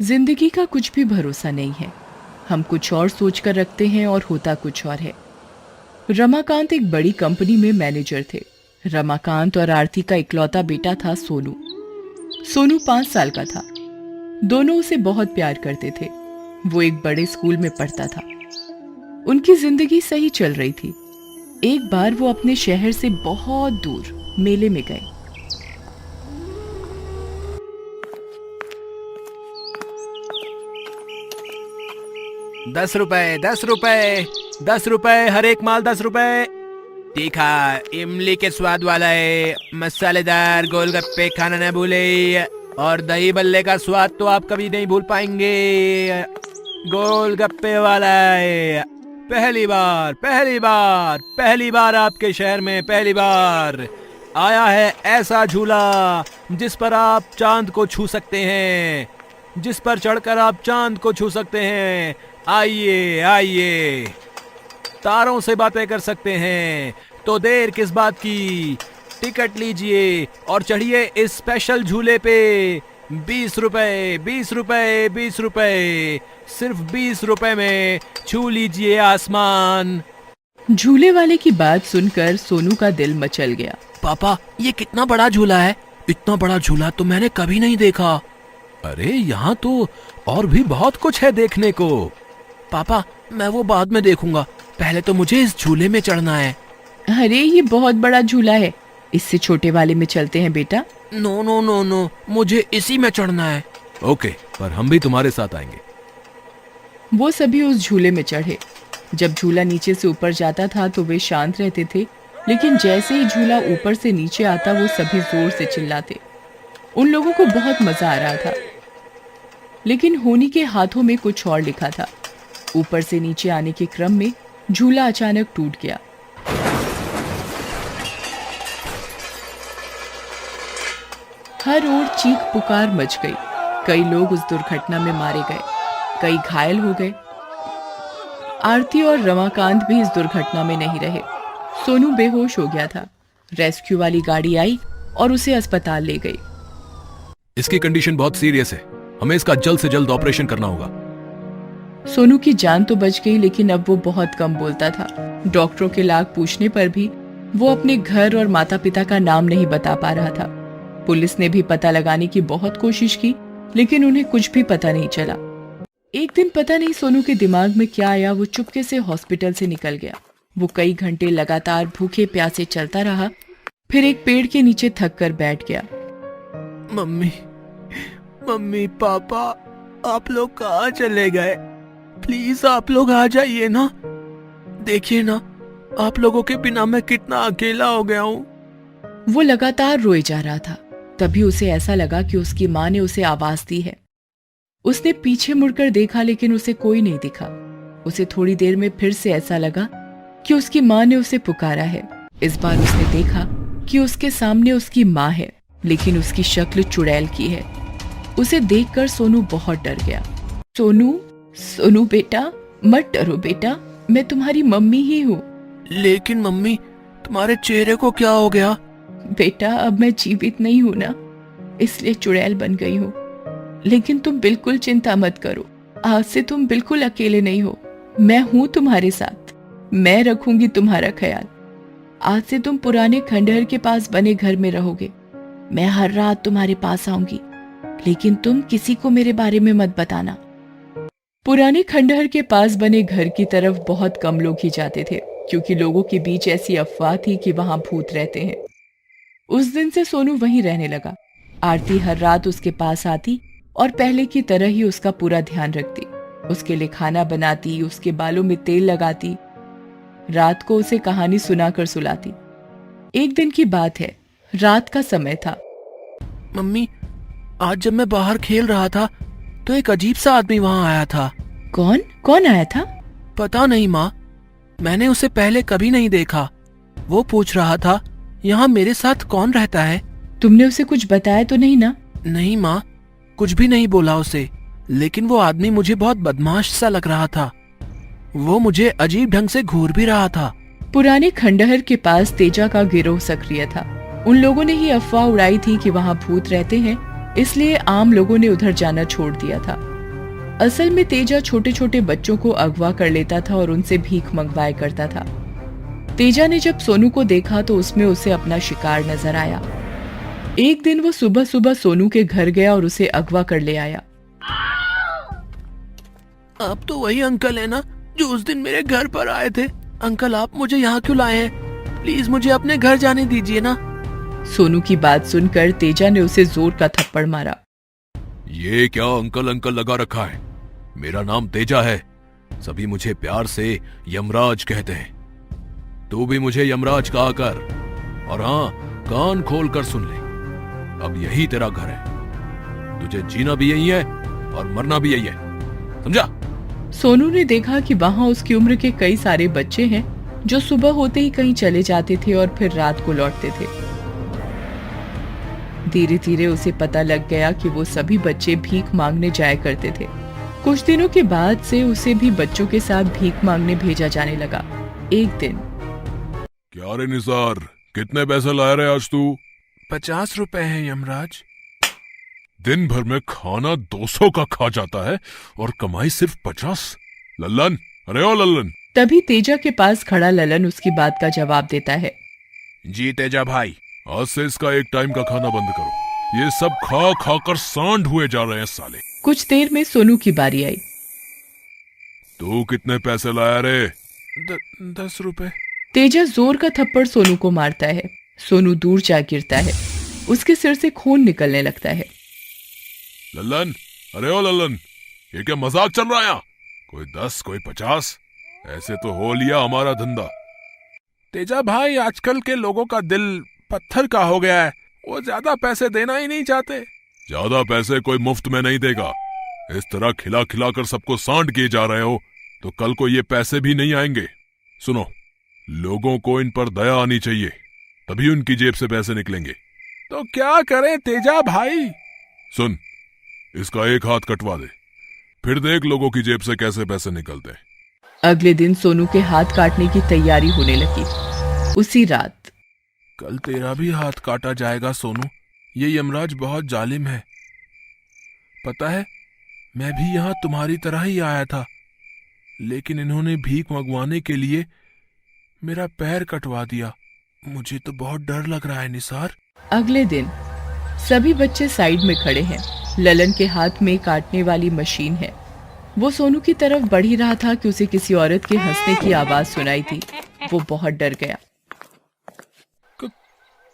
जिंदगी का कुछ भी भरोसा नहीं है। हम कुछ और सोच कर रखते हैं और होता कुछ और है। रमाकांत एक बड़ी कंपनी में मैनेजर थे। रमाकांत और आरती का इकलौता बेटा था सोनू। सोनू 5 साल का था। दोनों उसे बहुत प्यार करते थे। वो एक बड़े स्कूल में पढ़ता था। उनकी जिंदगी सही चल रही थी। एक बार वो अपने शहर से बहुत दूर मेले में गए। 10 रुपए 10 रुपए 10 रुपए, हर एक माल 10 रुपए। तीखा, इमली के स्वाद वाला है, मसालेदार गोलगप्पे खाना न भूले। और दही बल्ले का स्वाद तो आप कभी नहीं भूल पाएंगे। गोलगप्पे वाला है। पहली बार आपके शहर में पहली बार आया है ऐसा झूला जिस पर आप चांद को छू सकते हैं, जिस पर चढ़कर आप चांद को छू सकते हैं। आइए आइए, तारों से बातें कर सकते हैं, तो देर किस बात की। टिकट लीजिए और चढ़िए इस स्पेशल झूले पे। 20 रुपए 20 रुपए सिर्फ 20 रुपए में छू लीजिए आसमान। झूले वाले की बात सुनकर सोनू का दिल मचल गया। पापा, ये कितना बड़ा झूला है। इतना बड़ा झूला तो मैंने कभी नहीं देखा। अरे यहाँ तो और भी बहुत कुछ है देखने को। पापा, मैं वो बाद में देखूंगा, पहले तो मुझे इस झूले में चढ़ना है। अरे ये बहुत बड़ा झूला है, इससे छोटे वाले में चलते हैं बेटा। नो नो नो नो, मुझे इसी में चढ़ना है। ओके, पर हम भी तुम्हारे साथ आएंगे। वो सभी उस झूले में चढ़े। जब झूला नीचे से ऊपर जाता था तो वे शांत रहते थे, लेकिन जैसे ही झूला ऊपर से नीचे आता वो सभी जोर से चिल्लाते। उन लोगों को बहुत मजा आ रहा था, लेकिन होनी के हाथों में कुछ और लिखा था। ऊपर से नीचे आने के क्रम में झूला अचानक टूट गया। हर ओर चीख पुकार मच गई। कई लोग उस दुर्घटना में मारे गए, कई घायल हो गए। आरती और रमाकांत भी इस दुर्घटना में नहीं रहे। सोनू बेहोश हो गया था। रेस्क्यू वाली गाड़ी आई और उसे अस्पताल ले गई। इसकी कंडीशन बहुत सीरियस है, हमें इसका जल्द से जल्द ऑपरेशन करना होगा। सोनू की जान तो बच गई, लेकिन अब वो बहुत कम बोलता था। डॉक्टरों के लाख पूछने पर भी वो अपने घर और माता पिता का नाम नहीं बता पा रहा था। पुलिस ने भी पता लगाने की बहुत कोशिश की, लेकिन उन्हें कुछ भी पता नहीं चला। एक दिन पता नहीं सोनू के दिमाग में क्या आया, वो चुपके से हॉस्पिटल से निकल गया। वो कई घंटे लगातार भूखे प्यासे चलता रहा, फिर एक पेड़ के नीचे थक कर बैठ गया। मम्मी पापा, आप लोग कहाँ चले गए? प्लीज आप लोग आ जाइए ना। देखिए ना, आप लोगों के बिना मैं कितना अकेला हो गया हूँ। वो लगातार रोए जा रहा था। तभी उसे ऐसा लगा कि उसकी माँ ने उसे आवाज दी है। उसने पीछे मुड़कर देखा, लेकिन उसे कोई नहीं दिखा। उसे थोड़ी देर में फिर से ऐसा लगा कि उसकी माँ ने उसे पुकारा है। इस बार उसने देखा कि उसके सामने उसकी माँ है, लेकिन उसकी शक्ल चुड़ैल की है। उसे देखकर सोनू बहुत डर गया। सोनू बेटा, मत डरो बेटा, मैं तुम्हारी मम्मी ही हूँ। लेकिन मम्मी, तुम्हारे चेहरे को क्या हो गया? बेटा, अब मैं जीवित नहीं हूँ ना, इसलिए चुड़ैल बन गई हूँ। लेकिन तुम बिल्कुल चिंता मत करो, आज से तुम बिल्कुल अकेले नहीं हो। मैं हूँ तुम्हारे साथ, मैं रखूंगी तुम्हारा ख्याल। आज से तुम पुराने खंडहर के पास बने घर में रहोगे। मैं हर रात तुम्हारे पास आऊंगी, लेकिन तुम किसी को मेरे बारे में मत बताना। पुराने खंडहर के पास बने घर की तरफ बहुत कम लोग ही जाते थे, क्योंकि लोगों के बीच ऐसी अफवाह थी कि वहां भूत रहते हैं। उस दिन से सोनू वहीं रहने लगा। आरती हर रात उसके पास आती और पहले की तरह ही उसका पूरा ध्यान रखती। उसके लिए खाना बनाती, उसके बालों में तेल लगाती, रात को उसे कहानी सुनाकर सुलाती। एक दिन की बात है, रात का समय था। मम्मी, आज जब मैं बाहर खेल रहा था तो एक अजीब सा आदमी वहां आया था। कौन आया था? पता नहीं माँ, मैंने उसे पहले कभी नहीं देखा। वो पूछ रहा था, यहाँ मेरे साथ कौन रहता है? तुमने उसे कुछ बताया तो नहीं ना? नहीं माँ, कुछ भी नहीं बोला उसे, लेकिन वो आदमी मुझे बहुत बदमाश सा लग रहा था। वो मुझे अजीब ढंग से घूर भी रहा था। पुराने खंडहर के पास तेजा का गिरोह सक्रिय था। उन लोगों ने ही अफवाह उड़ाई थी कि वहाँ भूत रहते हैं, इसलिए आम लोगों ने उधर जाना छोड़ दिया था। असल में तेजा छोटे छोटे बच्चों को अगवा कर लेता था और उनसे भीख मंगवाया करता था। तेजा ने जब सोनू को देखा तो उसमें उसे अपना शिकार नजर आया। एक दिन वो सुबह सुबह सोनू के घर गया और उसे अगवा कर ले आया। आप तो वही अंकल है ना जो उस दिन मेरे घर पर आए थे। अंकल, आप मुझे यहाँ क्यों लाए हैं? प्लीज मुझे अपने घर जाने दीजिए ना। सोनू की बात सुनकर तेजा ने उसे जोर का थप्पड़ मारा। ये क्या अंकल अंकल लगा रखा है? मेरा नाम तेजा है। सभी मुझे प्यार से यमराज कहते हैं। तू भी मुझे यमराज कहा कर। और हाँ, कान खोल कर सुन ले, अब यही तेरा घर है। तुझे जीना भी यही है और मरना भी यही है, समझा? सोनू ने देखा कि वहाँ उसकी उम्र के कई सारे बच्चे हैं जो सुबह होते ही कहीं चले जाते थे और फिर रात को लौटते थे। धीरे धीरे उसे पता लग गया कि वो सभी बच्चे भीख मांगने जाया करते थे। कुछ दिनों के बाद से उसे भी बच्चों के साथ भीख मांगने भेजा जाने लगा। एक दिन, क्या रे निसार, कितने पैसे लाया रे आज तू? 50 रुपए है यमराज। दिन भर में खाना 200 का खा जाता है और कमाई सिर्फ 50। लल्लन, अरे ओ लल्लन। तभी तेजा के पास खड़ा ललन उसकी बात का जवाब देता है। जी तेजा भाई, आज से इसका एक टाइम का खाना बंद करो। ये सब खा खा कर सांड हुए जा रहे हैं साले। कुछ देर में सोनू की बारी आई। तू कितने पैसे लाया रे? 10 रुपए। तेजा जोर का थप्पड़ सोनू को मारता है। सोनू दूर जा गिरता है। उसके सिर से खून निकलने लगता है। लल्लन, अरे ओ लल्लन, ये क्या मजाक चल रहा है यहाँ? कोई 10, कोई 50, ऐसे तो हो लिया हमारा धंधा। तेजा भाई, आजकल के लोगों का दिल पत्थर का हो गया है। वो ज्यादा पैसे देना ही नहीं चाहते। ज्यादा पैसे कोई मुफ्त में नहीं देगा। इस तरह खिला खिला कर सबको सांड किए जा रहे हो तो कल को ये पैसे भी नहीं आएंगे। सुनो, लोगों को इन पर दया आनी चाहिए, तभी उनकी जेब से पैसे निकलेंगे। तो क्या करें तेजा भाई? सुन, इसका एक हाथ कटवा दे, फिर देख लोगों की जेब से कैसे पैसे निकलते हैं। अगले दिन सोनू के हाथ काटने की तैयारी होने लगी। उसी रात, कल तेरा भी हाथ काटा जाएगा सोनू। ये यमराज बहुत जालिम है। पता है, मैं भी यहाँ तुम्हारी तरह ही आया था, लेकिन इन्होंने भीख मंगवाने के लिए मेरा पैर कटवा दिया। मुझे तो बहुत डर लग रहा है निसार। अगले दिन सभी बच्चे साइड में खड़े हैं। ललन के हाथ में काटने वाली मशीन है। वो सोनू की तरफ बढ़ ही रहा था कि उसे किसी औरत के हंसने की आवाज सुनाई थी। वो बहुत डर गया।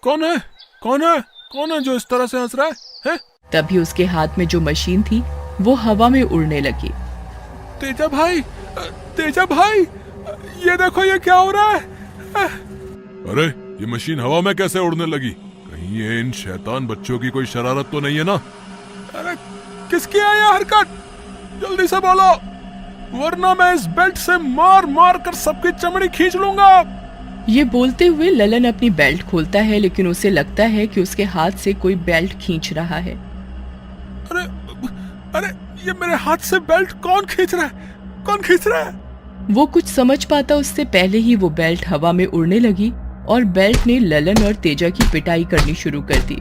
कौन है? कौन है? कौन है जो इस तरह से हंस रहा है? तभी उसके हाथ में जो मशीन थी वो हवा में उड़ने लगी। तेजा भाई, तेजा भाई, ये देखो, ये क्या हो रहा है? अरे, ये मशीन हवा में कैसे उड़ने लगी? कहीं ये इन शैतान बच्चों की कोई शरारत तो नहीं है ना? अरे, किसकी है ये हरकत? जल्दी से बोलो, वरना मैं इस बेल्ट से मार मार कर सबकी चमड़ी खींच लूंगा। ये बोलते हुए ललन अपनी बेल्ट खोलता है, लेकिन उसे लगता है कि उसके हाथ से कोई बेल्ट खींच रहा है। अरे अरे, ये मेरे हाथ से बेल्ट कौन खींच रहा है? कौन खींच रहा है? वो कुछ समझ पाता उससे पहले ही वो बेल्ट हवा में उड़ने लगी और बेल्ट ने ललन और तेजा की पिटाई करनी शुरू कर दी।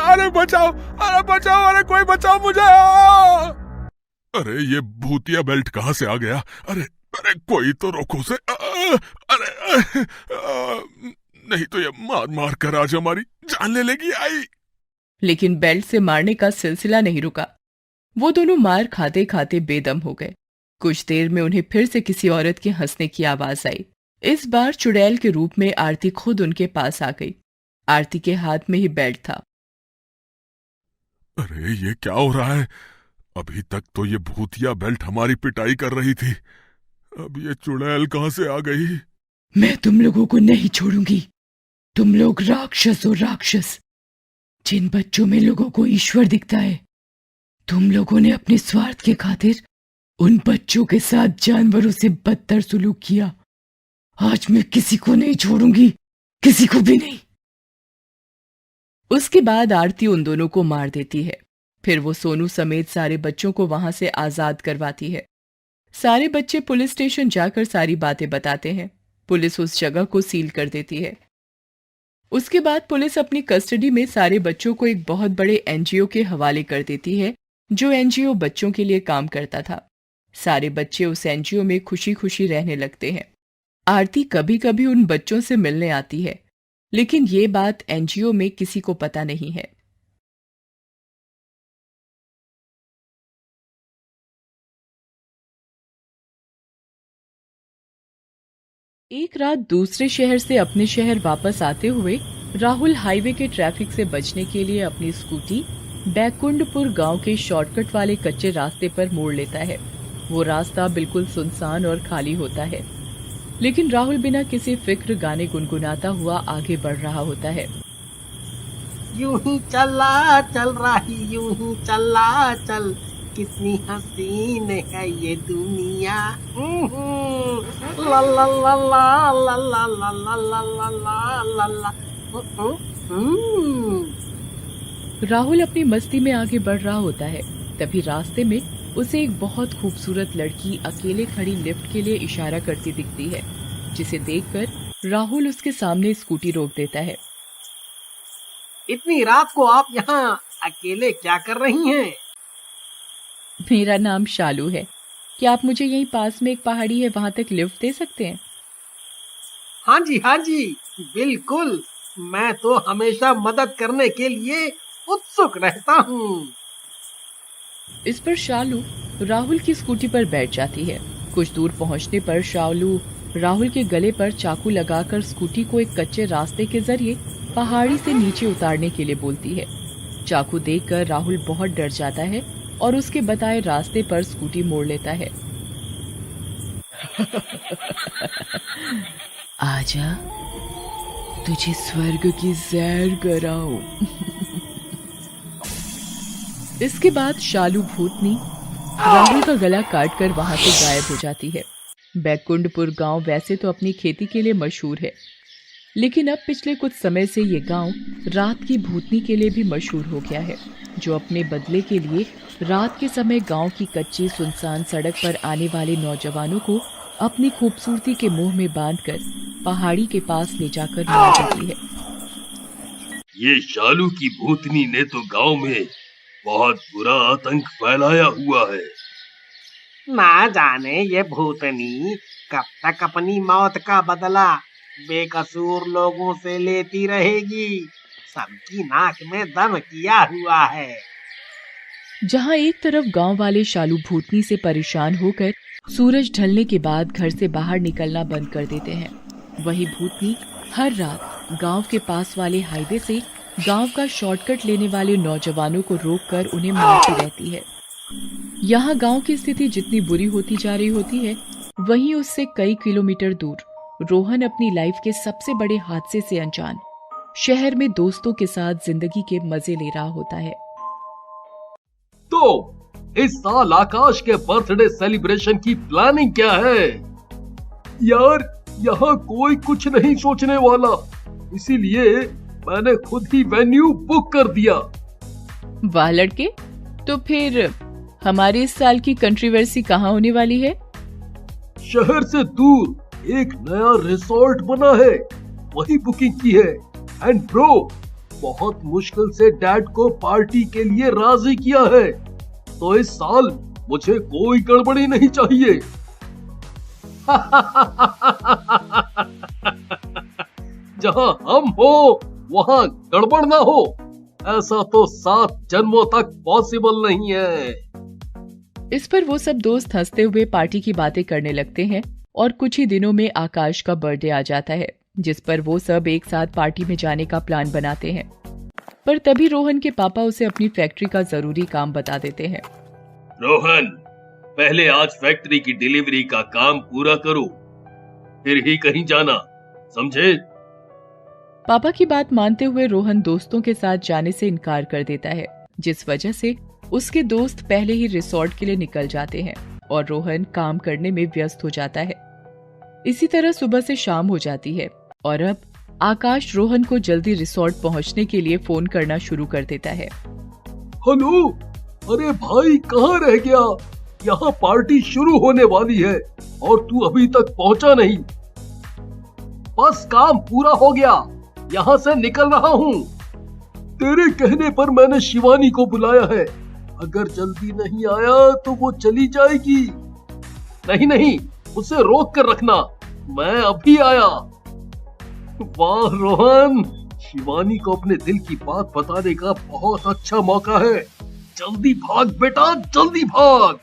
अरे बचाओ, अरे बचाओ, अरे कोई बचाओ मुझे। अरे, ये भूतिया बेल्ट कहाँ से आ गया? अरे अरे, कोई तो रोको उसे। अरे नहीं तो ये मार मार कर आज हमारी जान ले लेगी। आई, लेकिन बेल्ट से मारने का सिलसिला नहीं रुका। वो दोनों मार खाते खाते बेदम हो गए। कुछ देर में उन्हें फिर से किसी औरत के हंसने की आवाज आई। इस बार चुड़ैल के रूप में आरती खुद उनके पास आ गई। आरती के हाथ में ही बेल्ट था। अरे, ये क्या हो रहा है? अभी तक तो ये भूतिया बेल्ट हमारी पिटाई कर रही थी, अब ये चुड़ैल कहाँ से आ गई? मैं तुम लोगों को नहीं छोड़ूंगी। तुम लोग राक्षस हो, राक्षस। जिन बच्चों में लोगों को ईश्वर दिखता है, तुम लोगों ने अपने स्वार्थ के खातिर उन बच्चों के साथ जानवरों से बदतर सुलूक किया। आज मैं किसी को नहीं छोड़ूंगी, किसी को भी नहीं। उसके बाद आरती उन दोनों को मार देती है। फिर वो सोनू समेत सारे बच्चों को वहां से आजाद करवाती है। सारे बच्चे पुलिस स्टेशन जाकर सारी बातें बताते हैं। पुलिस उस जगह को सील कर देती है। उसके बाद पुलिस अपनी कस्टडी में सारे बच्चों को एक बहुत बड़े एनजीओ के हवाले कर देती है, जो एनजीओ बच्चों के लिए काम करता था। सारे बच्चे उस एनजीओ में खुशी खुशी रहने लगते हैं। आरती कभी कभी उन बच्चों से मिलने आती है, लेकिन ये बात एनजीओ में किसी को पता नहीं है। एक रात दूसरे शहर से अपने शहर वापस आते हुए राहुल हाईवे के ट्रैफिक से बचने के लिए अपनी स्कूटी बैकुंठपुर गांव के शॉर्टकट वाले कच्चे रास्ते पर मोड़ लेता है। वो रास्ता बिल्कुल सुनसान और खाली होता है, लेकिन राहुल बिना किसी फिक्र गाने गुनगुनाता हुआ आगे बढ़ रहा होता है। यूं ही चला चल रही, यूं ही चला चल, कितनी हसीन है ये दुनिया। ला ला ला ला ला ला ला ला ला ला ला ला। राहुल अपनी मस्ती में आगे बढ़ रहा होता है। तभी रास्ते में उसे एक बहुत खूबसूरत लड़की अकेले खड़ी लिफ्ट के लिए इशारा करती दिखती है, जिसे देखकर राहुल उसके सामने स्कूटी रोक देता है। इतनी रात को आप यहाँ अकेले क्या कर रही हैं? मेरा नाम शालू है। क्या आप मुझे यहीं पास में एक पहाड़ी है, वहां तक लिफ्ट दे सकते हैं? हाँ जी, बिल्कुल। मैं तो हमेशा मदद करने के लिए उत्सुक रहता हूँ। इस पर शालू राहुल की स्कूटी पर बैठ जाती है। कुछ दूर पहुंचने पर शालू राहुल के गले पर चाकू लगाकर स्कूटी को एक कच्चे रास्ते के जरिए पहाड़ी से नीचे उतारने के लिए बोलती है। चाकू देखकर राहुल बहुत डर जाता है और उसके बताए रास्ते पर स्कूटी मोड़ लेता है। आजा, तुझे स्वर्ग की सैर कराऊं। इसके बाद शालू भूतनी राहुल का गला काटकर वहां से गायब हो जाती है। बैकुंठपुर गांव वैसे तो अपनी खेती के लिए मशहूर है, लेकिन अब पिछले कुछ समय से ये गांव रात की भूतनी के लिए भी मशहूर हो गया है, जो अपने बदले के लिए रात के समय गांव की कच्ची सुनसान सड़क पर आने वाले नौजवानों को अपनी खूबसूरती के मुंह में बांधकर पहाड़ी के पास ले जाकर मार देती है। ये शालू की भूतनी ने तो गांव में बहुत बुरा आतंक फैलाया हुआ है। ना जाने ये भूतनी कब तक अपनी मौत का बदला बेकसूर लोगों से लेती रहेगी। सबकी नाक में दम किया हुआ है। जहां एक तरफ गांव वाले शालू भूतनी से परेशान होकर सूरज ढलने के बाद घर से बाहर निकलना बंद कर देते हैं, वहीं भूतनी हर रात गांव के पास वाले हाईवे से गांव का शॉर्टकट लेने वाले नौजवानों को रोककर उन्हें मारती रहती है। यहाँ गांव की स्थिति जितनी बुरी होती जा रही होती है, वहीं उससे कई किलोमीटर दूर रोहन अपनी लाइफ के सबसे बड़े हादसे से अनजान शहर में दोस्तों के साथ जिंदगी के मजे ले रहा होता है। तो इस साल आकाश के बर्थडे सेलिब्रेशन की प्लानिंग क्या है? यार, यहाँ कोई कुछ नहीं सोचने वाला, इसीलिए मैंने खुद ही वेन्यू बुक कर दिया। वाह लड़के, तो फिर हमारी इस साल की कंट्रोवर्सी कहाँ होने वाली है? शहर से दूर एक नया रिसोर्ट बना है, वही बुकिंग की है। एंड ब्रो, बहुत मुश्किल से डैड को पार्टी के लिए राजी किया है, तो इस साल मुझे कोई गड़बड़ी नहीं चाहिए। जहां हम हो वहां गड़बड़ ना हो, ऐसा तो 7 जन्मों तक पॉसिबल नहीं है। इस पर वो सब दोस्त हंसते हुए पार्टी की बातें करने लगते हैं और कुछ ही दिनों में आकाश का बर्थडे आ जाता है, जिस पर वो सब एक साथ पार्टी में जाने का प्लान बनाते हैं। पर तभी रोहन के पापा उसे अपनी फैक्ट्री का जरूरी काम बता देते हैं। रोहन, पहले आज फैक्ट्री की डिलीवरी का काम पूरा करो, फिर ही कहीं जाना, समझे? पापा की बात मानते हुए रोहन दोस्तों के साथ जाने से इनकार कर देता है, जिस वजह से उसके दोस्त पहले ही रिसोर्ट के लिए निकल जाते हैं और रोहन काम करने में व्यस्त हो जाता है। इसी तरह सुबह से शाम हो जाती है और अब आकाश रोहन को जल्दी रिसोर्ट पहुंचने के लिए फोन करना शुरू कर देता है। हेलो, अरे भाई कहाँ रह गया? यहाँ पार्टी शुरू होने वाली है और तू अभी तक पहुँचा नहीं। बस काम पूरा हो गया, यहाँ से निकल रहा हूँ। तेरे कहने पर मैंने शिवानी को बुलाया है। अगर जल्दी नहीं आया तो वो चली जाएगी। नहीं नहीं, उसे रोक कर रखना, मैं अभी आया। वाह रोहन, शिवानी को अपने दिल की बात बताने का बहुत अच्छा मौका है। जल्दी भाग बेटा, जल्दी भाग।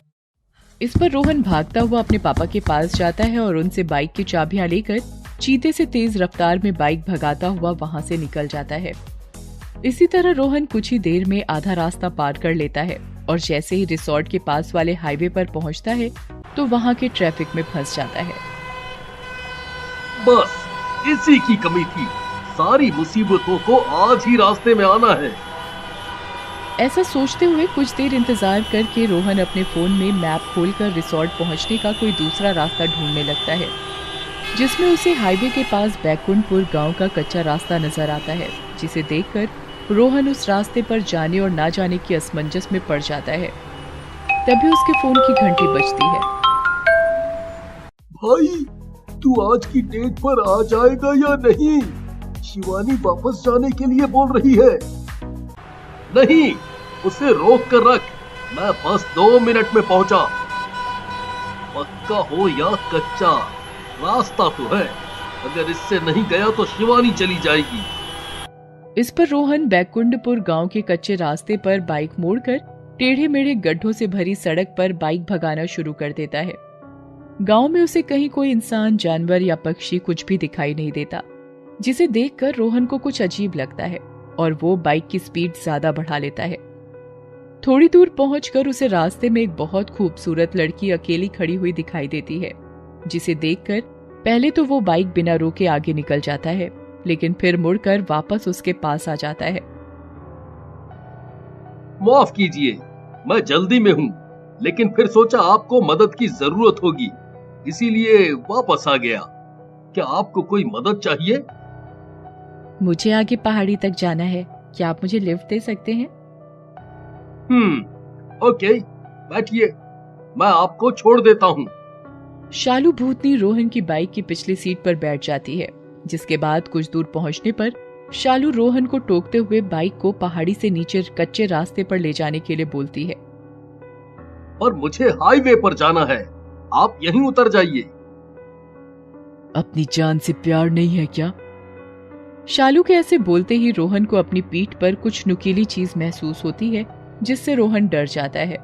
इस पर रोहन भागता हुआ अपने पापा के पास जाता है और उनसे बाइक की चाबियां लेकर चीते से तेज रफ्तार में बाइक भगाता हुआ वहां से निकल जाता है। इसी तरह रोहन कुछ ही देर में आधा रास्ता पार कर लेता है और जैसे ही रिसोर्ट के पास वाले हाईवे पर पहुंचता है तो वहां के ट्रैफिक में फंस जाता है। बस इसी की कमी थी, सारी मुसीबतों को आज ही रास्ते में आना है। ऐसा सोचते हुए कुछ देर इंतजार करके रोहन अपने फोन में मैप खोलकर रिसोर्ट पहुंचने का कोई दूसरा रास्ता ढूंढने लगता है, जिसमें उसे हाईवे के पास बैकुंठपुर गांव का कच्चा रास्ता नजर आता है, जिसे देखकर रोहन उस रास्ते पर जाने और ना जाने की असमंजस में पड़ जाता है। तभी उसके फोन की घंटी बजती है। भाई, तू आज की डेट पर आ जाएगा या नहीं? शिवानी वापस जाने के लिए बोल रही है। नहीं, उसे रोक कर रख, मैं बस 2 मिनट में पहुंचा। पक्का हो या कच्चा, रास्ता तो है, अगर इससे नहीं गया तो शिवानी चली जाएगी। इस पर रोहन बैकुंठपुर गांव के कच्चे रास्ते पर बाइक मोड़कर टेढ़े मेढ़े गड्ढों से भरी सड़क पर बाइक भगाना शुरू कर देता है। गांव में उसे कहीं कोई इंसान, जानवर या पक्षी कुछ भी दिखाई नहीं देता, जिसे देखकर रोहन को कुछ अजीब लगता है और वो बाइक की स्पीड ज्यादा बढ़ा लेता है। थोड़ी दूर पहुंचकर उसे रास्ते में एक बहुत खूबसूरत लड़की अकेली खड़ी हुई दिखाई देती है, जिसे देखकर पहले तो वो बाइक बिना रोके आगे निकल जाता है, लेकिन फिर मुड़कर वापस उसके पास आ जाता है। माफ कीजिए, मैं जल्दी में हूँ, लेकिन फिर सोचा आपको मदद की जरूरत होगी, इसीलिए वापस आ गया। क्या आपको कोई मदद चाहिए? मुझे आगे पहाड़ी तक जाना है, क्या आप मुझे लिफ्ट दे सकते हैं? ओके, बैठिए, मैं आपको छोड़ देता हूँ। शालू भूतनी रोहन की बाइक की पिछली सीट पर बैठ जाती है, जिसके बाद कुछ दूर पहुंचने पर शालू रोहन को टोकते हुए बाइक को पहाड़ी से नीचे कच्चे रास्ते पर ले जाने के लिए बोलती है। पर मुझे हाईवे पर जाना है, आप यहीं उतर जाइए। अपनी जान से प्यार नहीं है क्या? शालू के ऐसे बोलते ही रोहन को अपनी पीठ पर कुछ नुकीली चीज महसूस होती है, जिससे रोहन डर जाता है।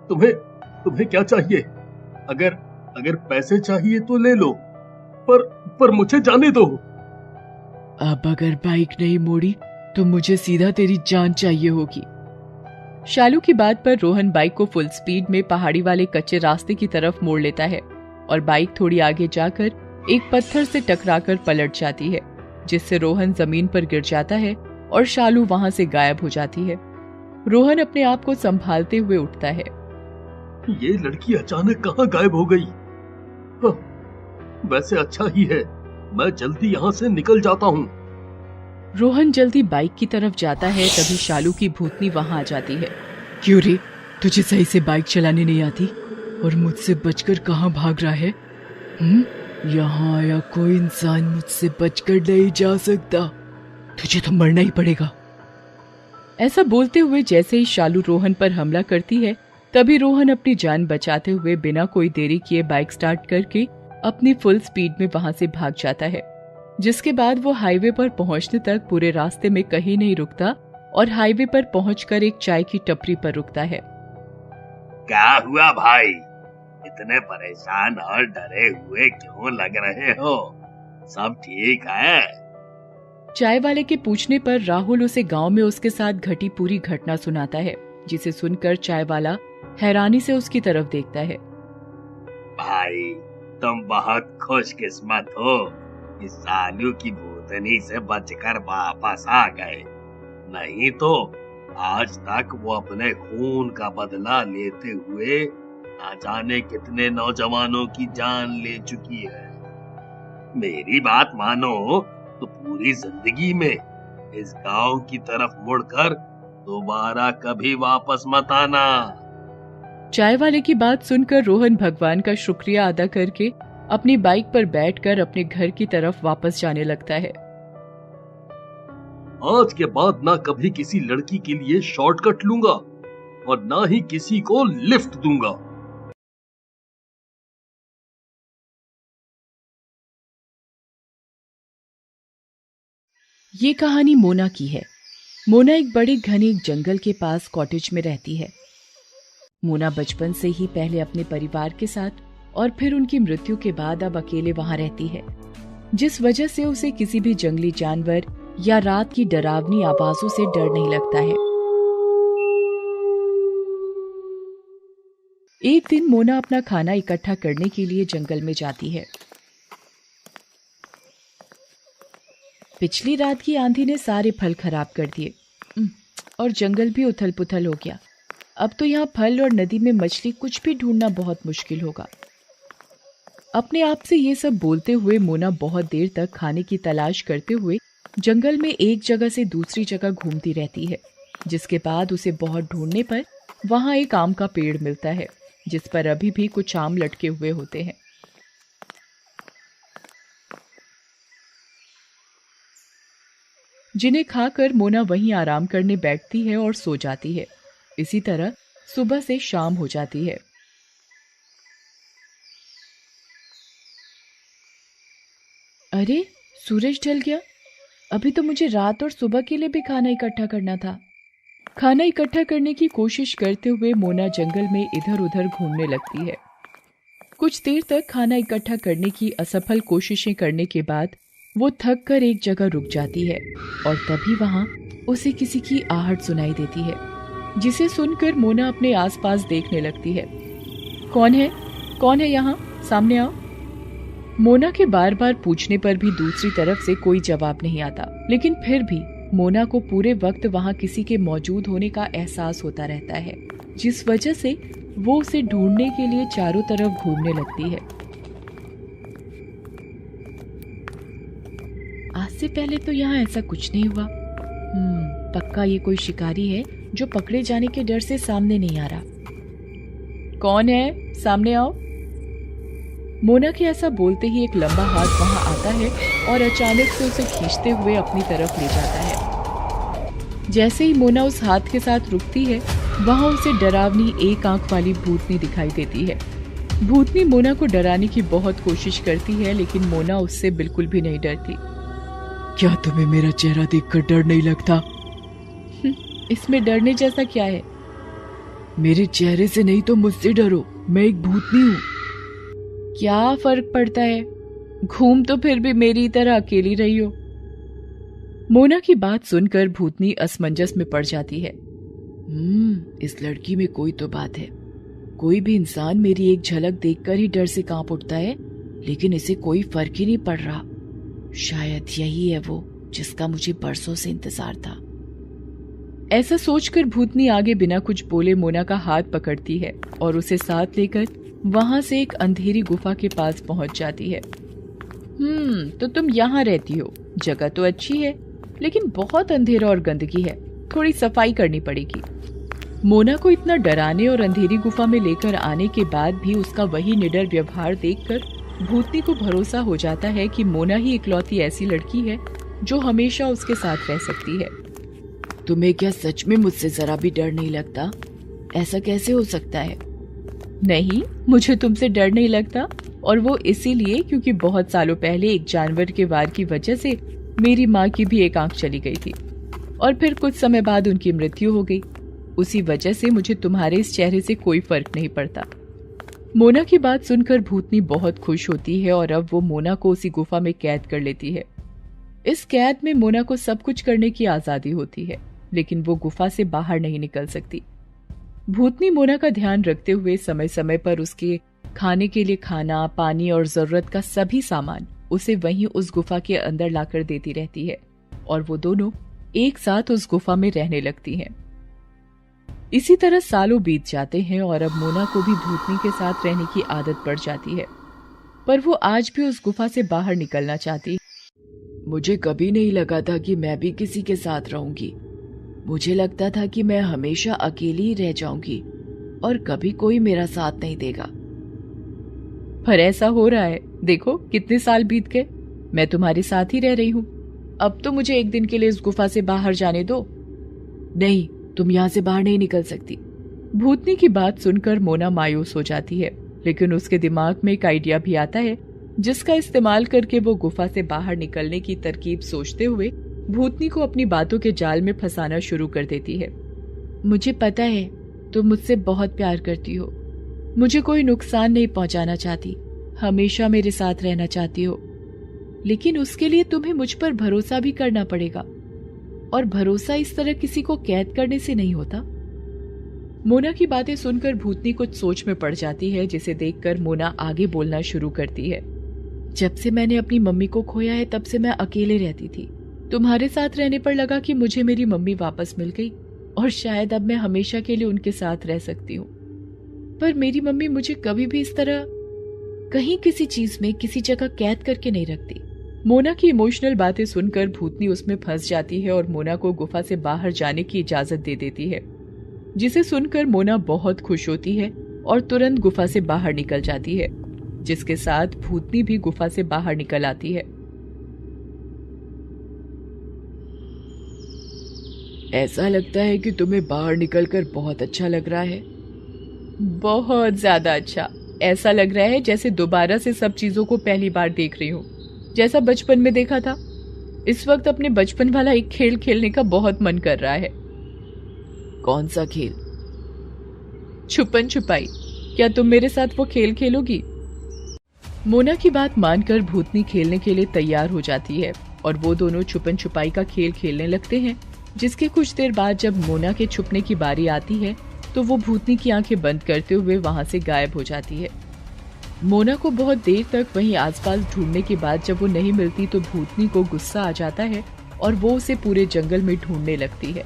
तुम्हें क्या चाहिए? अगर पैसे चाहिए तो ले लो, पर मुझे जाने दो। अब अगर बाइक नहीं मोड़ी तो मुझे सीधा तेरी जान चाहिए होगी। शालू की बात पर रोहन बाइक को फुल स्पीड में पहाड़ी वाले कच्चे रास्ते की तरफ मोड़ लेता है और बाइक थोड़ी आगे जाकर एक पत्थर से टकराकर पलट जाती है, जिससे रोहन जमीन पर गिर जाता है और शालू वहां से गायब हो जाती है। रोहन अपने आप को संभालते हुए उठता है। ये लड़की अचानक कहाँ गायब हो गई? हाँ, वैसे अच्छा ही है, मैं जल्दी यहाँ से निकल जाता हूँ। रोहन जल्दी बाइक की तरफ जाता है, तभी शालू की भूतनी वहां आ जाती है। क्यों रे, तुझे सही से बाइक चलाने नहीं आती और मुझसे बचकर कहाँ भाग रहा है? यहाँ आया कोई इंसान मुझसे बचकर नहीं जा सकता, तुझे तो मरना ही पड़ेगा। ऐसा बोलते हुए जैसे ही शालू रोहन पर हमला करती है, तभी रोहन अपनी जान बचाते हुए बिना कोई देरी किए बाइक स्टार्ट करके अपनी फुल स्पीड में वहां से भाग जाता है, जिसके बाद वो हाईवे पर पहुंचने तक पूरे रास्ते में कहीं नहीं रुकता और हाईवे पर पहुंचकर एक चाय की टपरी पर रुकता है। क्या हुआ भाई, इतने परेशान और डरे हुए क्यों लग रहे हो? सब ठीक है? चाय वाले के पूछने पर राहुल उसे गांव में उसके साथ घटी पूरी घटना सुनाता है, जिसे सुनकर चाय वाला हैरानी से उसकी तरफ देखता है। भाई, तुम बहुत खुशकिस्मत हो, इस सालू की भूतनी से बचकर वापस आ गए, नहीं तो आज तक वो अपने खून का बदला लेते हुए ना जाने कितने नौजवानों की जान ले चुकी है। मेरी बात मानो तो पूरी जिंदगी में इस गांव की तरफ मुड़कर दोबारा कभी वापस मत आना। चाय वाले की बात सुनकर रोहन भगवान का शुक्रिया अदा करके अपनी बाइक पर बैठकर अपने घर की तरफ वापस जाने लगता है। आज के बाद ना कभी किसी लड़की के लिए शॉर्टकट लूंगा और ना ही किसी को लिफ्ट दूंगा। ये कहानी मोना की है। मोना एक बड़े घने जंगल के पास कॉटेज में रहती है। मोना बचपन से ही पहले अपने परिवार के साथ और फिर उनकी मृत्यु के बाद अब अकेले वहां रहती है, जिस वजह से उसे किसी भी जंगली जानवर या रात की डरावनी आवाजों से डर नहीं लगता है। एक दिन मोना अपना खाना इकट्ठा करने के लिए जंगल में जाती है। पिछली रात की आंधी ने सारे फल खराब कर दिए और जंगल भी उथल पुथल हो गया। अब तो यहाँ फल और नदी में मछली कुछ भी ढूंढना बहुत मुश्किल होगा। अपने आप से ये सब बोलते हुए मोना बहुत देर तक खाने की तलाश करते हुए जंगल में एक जगह से दूसरी जगह घूमती रहती है, जिसके बाद उसे बहुत ढूंढने पर वहां एक आम का पेड़ मिलता है, जिस पर अभी भी कुछ आम लटके हुए होते हैं। जिन्हें खाकर मोना वहीं आराम करने बैठती है और सो जाती है। इसी तरह सुबह से शाम हो जाती है। अरे, सूरज ढल गया। अभी तो मुझे रात और सुबह के लिए भी खाना इकट्ठा करना था। खाना इकट्ठा करने की कोशिश करते हुए मोना जंगल में इधर उधर घूमने लगती है। कुछ देर तक खाना इकट्ठा करने की असफल कोशिशें करने के बाद वो थक कर एक जगह रुक जाती है और तभी वहां उसे किसी की आहट सुनाई देती है, जिसे सुनकर मोना अपने आसपास देखने लगती है। कौन है? कौन है यहाँ? सामने आओ। मोना के बार बार पूछने पर भी दूसरी तरफ से कोई जवाब नहीं आता, लेकिन फिर भी मोना को पूरे वक्त वहां किसी के मौजूद होने का एहसास होता रहता है, जिस वजह से वो उसे ढूंढने के लिए चारों तरफ घूमने लगती है। आज से पहले तो यहाँ ऐसा कुछ नहीं हुआ। पक्का ये कोई शिकारी है जो पकड़े जाने के डर से सामने नहीं आ रहा। कौन है? सामने आओ। मोना के ऐसा बोलते ही एक लंबा हाथ वहां आता है और अचानक से उसे खींचते हुए अपनी तरफ ले जाता है। जैसे ही मोना उस हाथ के साथ रुकती है, वहां उसे डरावनी एक आंख वाली भूतनी दिखाई देती है। भूतनी मोना को डराने की बहुत कोशिश करती है, लेकिन मोना उससे बिल्कुल भी नहीं डरती। क्या तुम्हें मेरा चेहरा देखकर डर नहीं लगता? इसमें डरने जैसा क्या है? मेरे चेहरे से नहीं तो मुझसे डरो, मैं एक भूतनी हूँ। क्या फर्क पड़ता है? घूम तो फिर भी मेरी तरह अकेली रही हो। मोना की बात सुनकर भूतनी असमंजस में पड़ जाती है। इस लड़की में कोई तो बात है। कोई भी इंसान मेरी एक झलक देखकर ही डर से कांप उठता है, लेकिन इसे कोई फर्क ही नहीं पड़ रहा। शायद यही है वो जिसका मुझे बरसों से इंतजार था। ऐसा सोचकर भूतनी आगे बिना कुछ बोले मोना का हाथ पकड़ती है और उसे साथ लेकर वहां से एक अंधेरी गुफा के पास पहुंच जाती है। तो तुम यहाँ रहती हो। जगह तो अच्छी है, लेकिन बहुत अंधेरा और गंदगी है। थोड़ी सफाई करनी पड़ेगी। मोना को इतना डराने और अंधेरी गुफा में लेकर आने के बाद भी उसका वही निडर व्यवहार देखकर भूतनी को भरोसा हो जाता है कि मोना ही इकलौती ऐसी लड़की है जो हमेशा उसके साथ रह सकती है। तुम्हें क्या सच में मुझसे जरा भी डर नहीं लगता? ऐसा कैसे हो सकता है? नहीं, मुझे तुमसे डर नहीं लगता, और वो इसीलिए क्योंकि बहुत सालों पहले एक जानवर के वार की वजह से मेरी माँ की भी एक आंख चली गई थी और फिर कुछ समय बाद उनकी मृत्यु हो गई। उसी वजह से मुझे तुम्हारे इस चेहरे से कोई फर्क नहीं पड़ता। मोना की बात सुनकर भूतनी बहुत खुश होती है और अब वो मोना को उसी गुफा में कैद कर लेती है। इस कैद में मोना को सब कुछ करने की आजादी होती है, लेकिन वो गुफा से बाहर नहीं निकल सकती। भूतनी मोना का ध्यान रखते हुए समय समय पर उसके खाने के लिए खाना, पानी और जरूरत का सभी सामान उसे वहीं उस गुफा के अंदर लाकर देती रहती है और वो दोनों एक साथ उस गुफा में रहने लगती हैं। इसी तरह सालों बीत जाते हैं और अब मोना को भी भूतनी के साथ रहने की आदत पड़ जाती है, पर वो आज भी उस गुफा से बाहर निकलना चाहती है। मुझे कभी नहीं लगा था कि मैं भी किसी के साथ रहूंगी। मुझे लगता था कि मैं हमेशा अकेली ही रह जाऊंगी और कभी कोई मेरा साथ नहीं देगा। पर ऐसा हो रहा है, देखो कितने साल बीत गए, मैं तुम्हारे साथ ही रह रही हूँ। अब तो मुझे एक दिन के लिए इस गुफा से बाहर जाने दो। नहीं, तुम यहाँ से बाहर नहीं निकल सकती। भूतनी की बात सुनकर मोना मायूस हो जाती है, लेकिन उसके दिमाग में एक आइडिया भी आता है जिसका इस्तेमाल करके वो गुफा से बाहर निकलने की तरकीब सोचते हुए भूतनी को अपनी बातों के जाल में फंसाना शुरू कर देती है। मुझे पता है तुम मुझसे बहुत प्यार करती हो, मुझे कोई नुकसान नहीं पहुंचाना चाहती, हमेशा मेरे साथ रहना चाहती हो, लेकिन उसके लिए तुम्हें मुझ पर भरोसा भी करना पड़ेगा, और भरोसा इस तरह किसी को कैद करने से नहीं होता। मोना की बातें सुनकर भूतनी कुछ सोच में पड़ जाती है, जिसे देखकर मोना आगे बोलना शुरू करती है। जब से मैंने अपनी मम्मी को खोया है तब से मैं अकेले रहती थी। तुम्हारे साथ रहने पर लगा कि मुझे मेरी मम्मी वापस मिल गई और शायद अब मैं हमेशा के लिए उनके साथ रह सकती हूँ। पर मेरी मम्मी मुझे कभी भी इस तरह कहीं किसी चीज में किसी जगह कैद करके नहीं रखती। मोना की इमोशनल बातें सुनकर भूतनी उसमें फंस जाती है और मोना को गुफा से बाहर जाने की इजाजत दे देती है, जिसे सुनकर मोना बहुत खुश होती है और तुरंत गुफा से बाहर निकल जाती है, जिसके साथ भूतनी भी गुफा से बाहर निकल आती है। ऐसा लगता है कि तुम्हें बाहर निकलकर बहुत अच्छा लग रहा है। बहुत ज्यादा अच्छा। ऐसा लग रहा है जैसे दोबारा से सब चीजों को पहली बार देख रही हूँ, जैसा बचपन में देखा था। इस वक्त अपने बचपन वाला एक खेल खेलने का बहुत मन कर रहा है। कौन सा खेल? छुपन छुपाई। क्या तुम मेरे साथ वो खेल खेलोगी? मोना की बात मानकर भूतनी खेलने के लिए तैयार हो जाती है और वो दोनों छुपन छुपाई का खेल खेलने लगते हैं, जिसके कुछ देर बाद जब मोना के छुपने की बारी आती है तो वो भूतनी की आंखें बंद करते हुए वहां से गायब हो जाती है। मोना को बहुत देर तक वहीं आसपास ढूंढने के बाद जब वो नहीं मिलती तो भूतनी को गुस्सा आ जाता है और वो उसे पूरे जंगल में ढूंढने लगती है।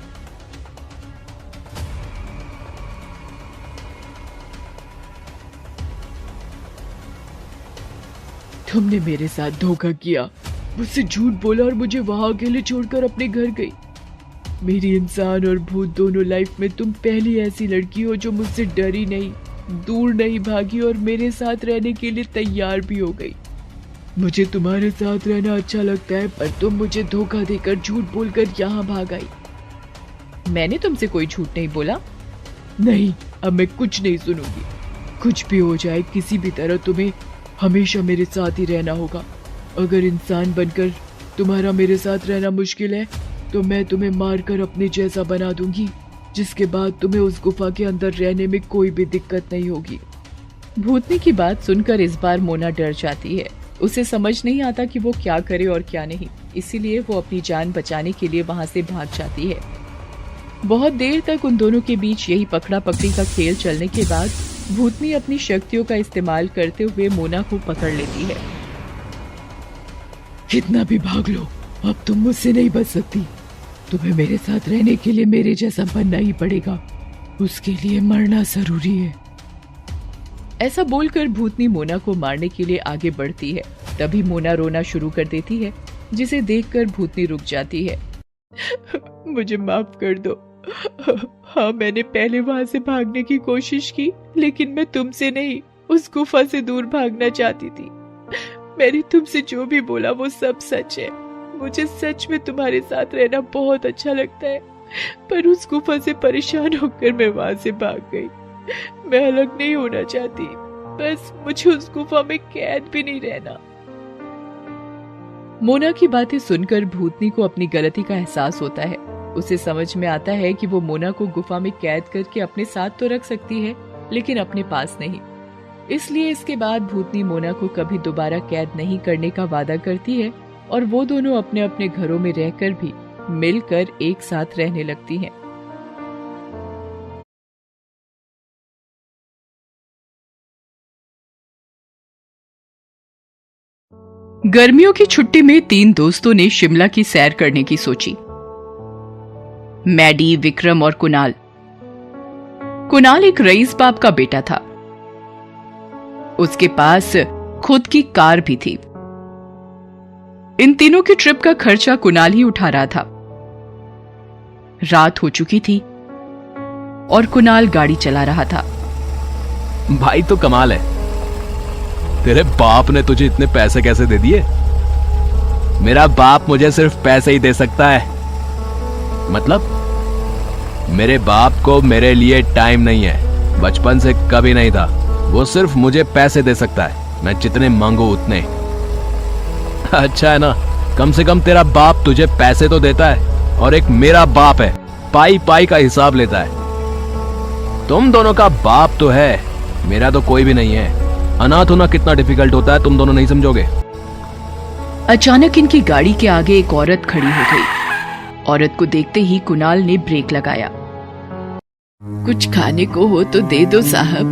तुमने मेरे साथ धोखा किया, मुझसे झूठ बोला और मुझे वहां अकेले छोड़कर अपने घर गई। मेरी इंसान और भूत दोनों लाइफ में तुम पहली ऐसी लड़की हो जो मुझसे डरी नहीं, दूर नहीं भागी और मेरे साथ रहने के लिए तैयार भी हो गई। मुझे तुम्हारे साथ रहना अच्छा लगता है, पर तुम मुझे धोखा देकर झूठ बोलकर यहाँ भाग आई। मैंने तुमसे कोई झूठ नहीं बोला। नहीं, अब मैं कुछ नहीं सुनूंगी। कुछ भी हो जाए, किसी भी तरह तुम्हें हमेशा मेरे साथ ही रहना होगा। अगर इंसान बनकर तुम्हारा मेरे साथ रहना मुश्किल है तो मैं तुम्हें मारकर अपने जैसा बना दूंगी, जिसके बाद तुम्हें उस गुफा के अंदर रहने में कोई भी दिक्कत नहीं होगी। भूतनी की बात सुनकर इस बार मोना डर जाती है। उसे समझ नहीं आता कि वो क्या करे और क्या नहीं, इसीलिए वो अपनी जान बचाने के लिए वहां से भाग जाती है। बहुत देर तक उन दोनों के बीच यही पकड़ा पकड़ी का खेल चलने के बाद भूतनी अपनी शक्तियों का इस्तेमाल करते हुए मोना को पकड़ लेती है। कितना भी भाग लो, अब तुम मुझसे नहीं बच सकती। तुम्हें मेरे साथ रहने के लिए मेरे जैसा बनना ही पड़ेगा, उसके लिए मरना जरूरी है। ऐसा बोलकर भूतनी मोना को मारने के लिए आगे बढ़ती है। तभी मोना रोना शुरू कर देती है, जिसे देखकर भूतनी रुक जाती है। मुझे माफ कर दो। हाँ, मैंने पहले वहां से भागने की कोशिश की, लेकिन मैं तुमसे नहीं, उस गुफा से दूर भागना चाहती थी। मैंने तुमसे जो भी बोला वो सब सच है। मुझे सच में तुम्हारे साथ रहना बहुत अच्छा लगता है, पर उस गुफा से परेशान होकर मैं वहां से भाग गई। मैं अलग नहीं होना चाहती, बस मुझे उस गुफा में कैद भी नहीं रहना। मोना की बातें सुनकर भूतनी को अपनी गलती का एहसास होता है। उसे समझ में आता है कि वो मोना को गुफा में कैद करके अपने साथ तो रख सकती है, लेकिन अपने पास नहीं। इसलिए इसके बाद भूतनी मोना को कभी दोबारा कैद नहीं करने का वादा करती है और वो दोनों अपने अपने घरों में रहकर भी मिलकर एक साथ रहने लगती हैं। गर्मियों की छुट्टी में 3 दोस्तों ने शिमला की सैर करने की सोची। मैडी, विक्रम और कुणाल। कुणाल एक रईस बाप का बेटा था। उसके पास खुद की कार भी थी। इन तीनों की ट्रिप का खर्चा कुणाल ही उठा रहा था। रात हो चुकी थी और कुणाल गाड़ी चला रहा था। भाई तो कमाल है, तेरे बाप ने तुझे इतने पैसे कैसे दे दिए? मेरा बाप मुझे सिर्फ पैसे ही दे सकता है। मतलब मेरे बाप को मेरे लिए टाइम नहीं है, बचपन से कभी नहीं था। वो सिर्फ मुझे पैसे दे सकता है, मैं जितने मांगू उतने। अच्छा है ना, कम से कम तेरा बाप तुझे पैसे तो देता है, और एक मेरा बाप है, पाई पाई का हिसाब लेता है। तुम दोनों का बाप तो है, मेरा तो कोई भी नहीं है। अनाथ होना कितना डिफिकल्ट होता है तुम दोनों नहीं समझोगे। अचानक इनकी गाड़ी के आगे एक औरत खड़ी हो गई। औरत को देखते ही कुणाल ने ब्रेक लगाया। कुछ खाने को हो तो दे दो साहब,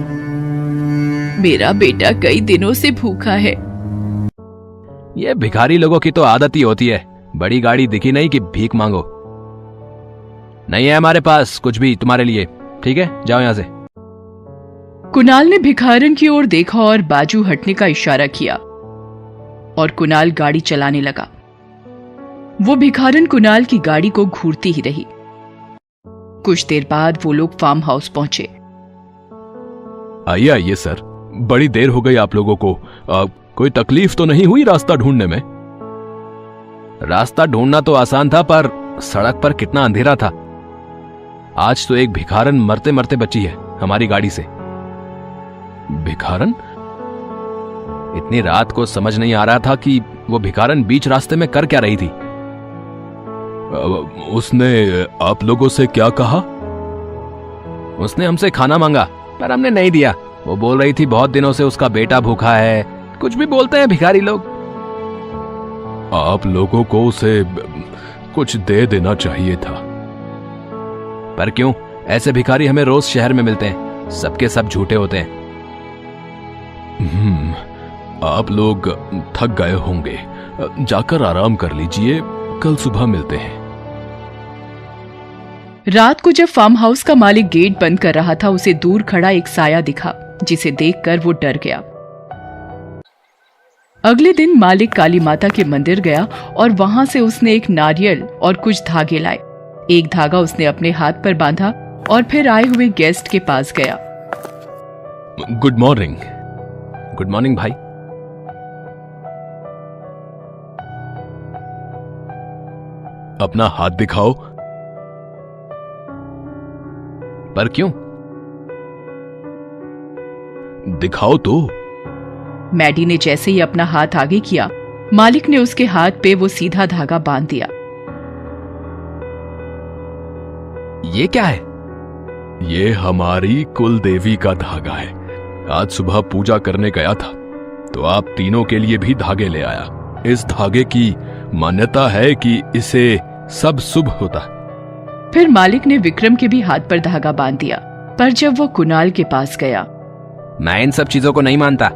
मेरा बेटा कई दिनों से भूखा है। ये भिखारी लोगों की तो आदत ही होती है, बड़ी गाड़ी दिखी नहीं कि भीख मांगो। नहीं है हमारे पास कुछ भी तुम्हारे लिए, ठीक है, जाओ यहां से। कुणाल ने भिखारन की ओर देखा और बाजू हटने का इशारा किया और कुणाल गाड़ी चलाने लगा। वो भिखारन कुणाल की गाड़ी को घूरती ही रही। कुछ देर बाद वो लोग फार्म हाउस पहुंचे। आइए आइए सर, बड़ी देर हो गई आप लोगों को। कोई तकलीफ तो नहीं हुई रास्ता ढूंढने में? रास्ता ढूंढना तो आसान था, पर सड़क पर कितना अंधेरा था। आज तो एक भिखारन मरते मरते बची है हमारी गाड़ी से। भिखारन? इतनी रात को समझ नहीं आ रहा था कि वो भिखारन बीच रास्ते में कर क्या रही थी। उसने आप लोगों से क्या कहा? उसने हमसे खाना मांगा, पर हमने नहीं दिया। वो बोल रही थी बहुत दिनों से उसका बेटा भूखा है। कुछ भी बोलते हैं भिखारी लोग। आप लोगों को उसे कुछ दे देना चाहिए था। पर क्यों? ऐसे भिखारी हमें रोज शहर में मिलते हैं, सबके सब झूठे होते हैं। आप लोग थक गए होंगे, जाकर आराम कर लीजिए, कल सुबह मिलते हैं। रात को जब फार्म हाउस का मालिक गेट बंद कर रहा था, उसे दूर खड़ा एक साया दिखा, जिसे देखकर वो डर गया। अगले दिन मालिक काली माता के मंदिर गया और वहां से उसने एक नारियल और कुछ धागे लाए। एक धागा उसने अपने हाथ पर बांधा और फिर आए हुए गेस्ट के पास गया। Good morning. गुड मॉर्निंग भाई। अपना हाथ दिखाओ। पर क्यों? दिखाओ तो। मैडी ने जैसे ही अपना हाथ आगे किया, मालिक ने उसके हाथ पे वो सीधा धागा बांध दिया। ये क्या है? ये हमारी कुल देवी का धागा है। आज सुबह पूजा करने गया था तो आप तीनों के लिए भी धागे ले आया। इस धागे की मान्यता है कि इसे सब शुभ होता है। फिर मालिक ने विक्रम के भी हाथ पर धागा बांध दिया। पर जब वो कुणाल के पास गया, मैं इन सब चीजों को नहीं मानता।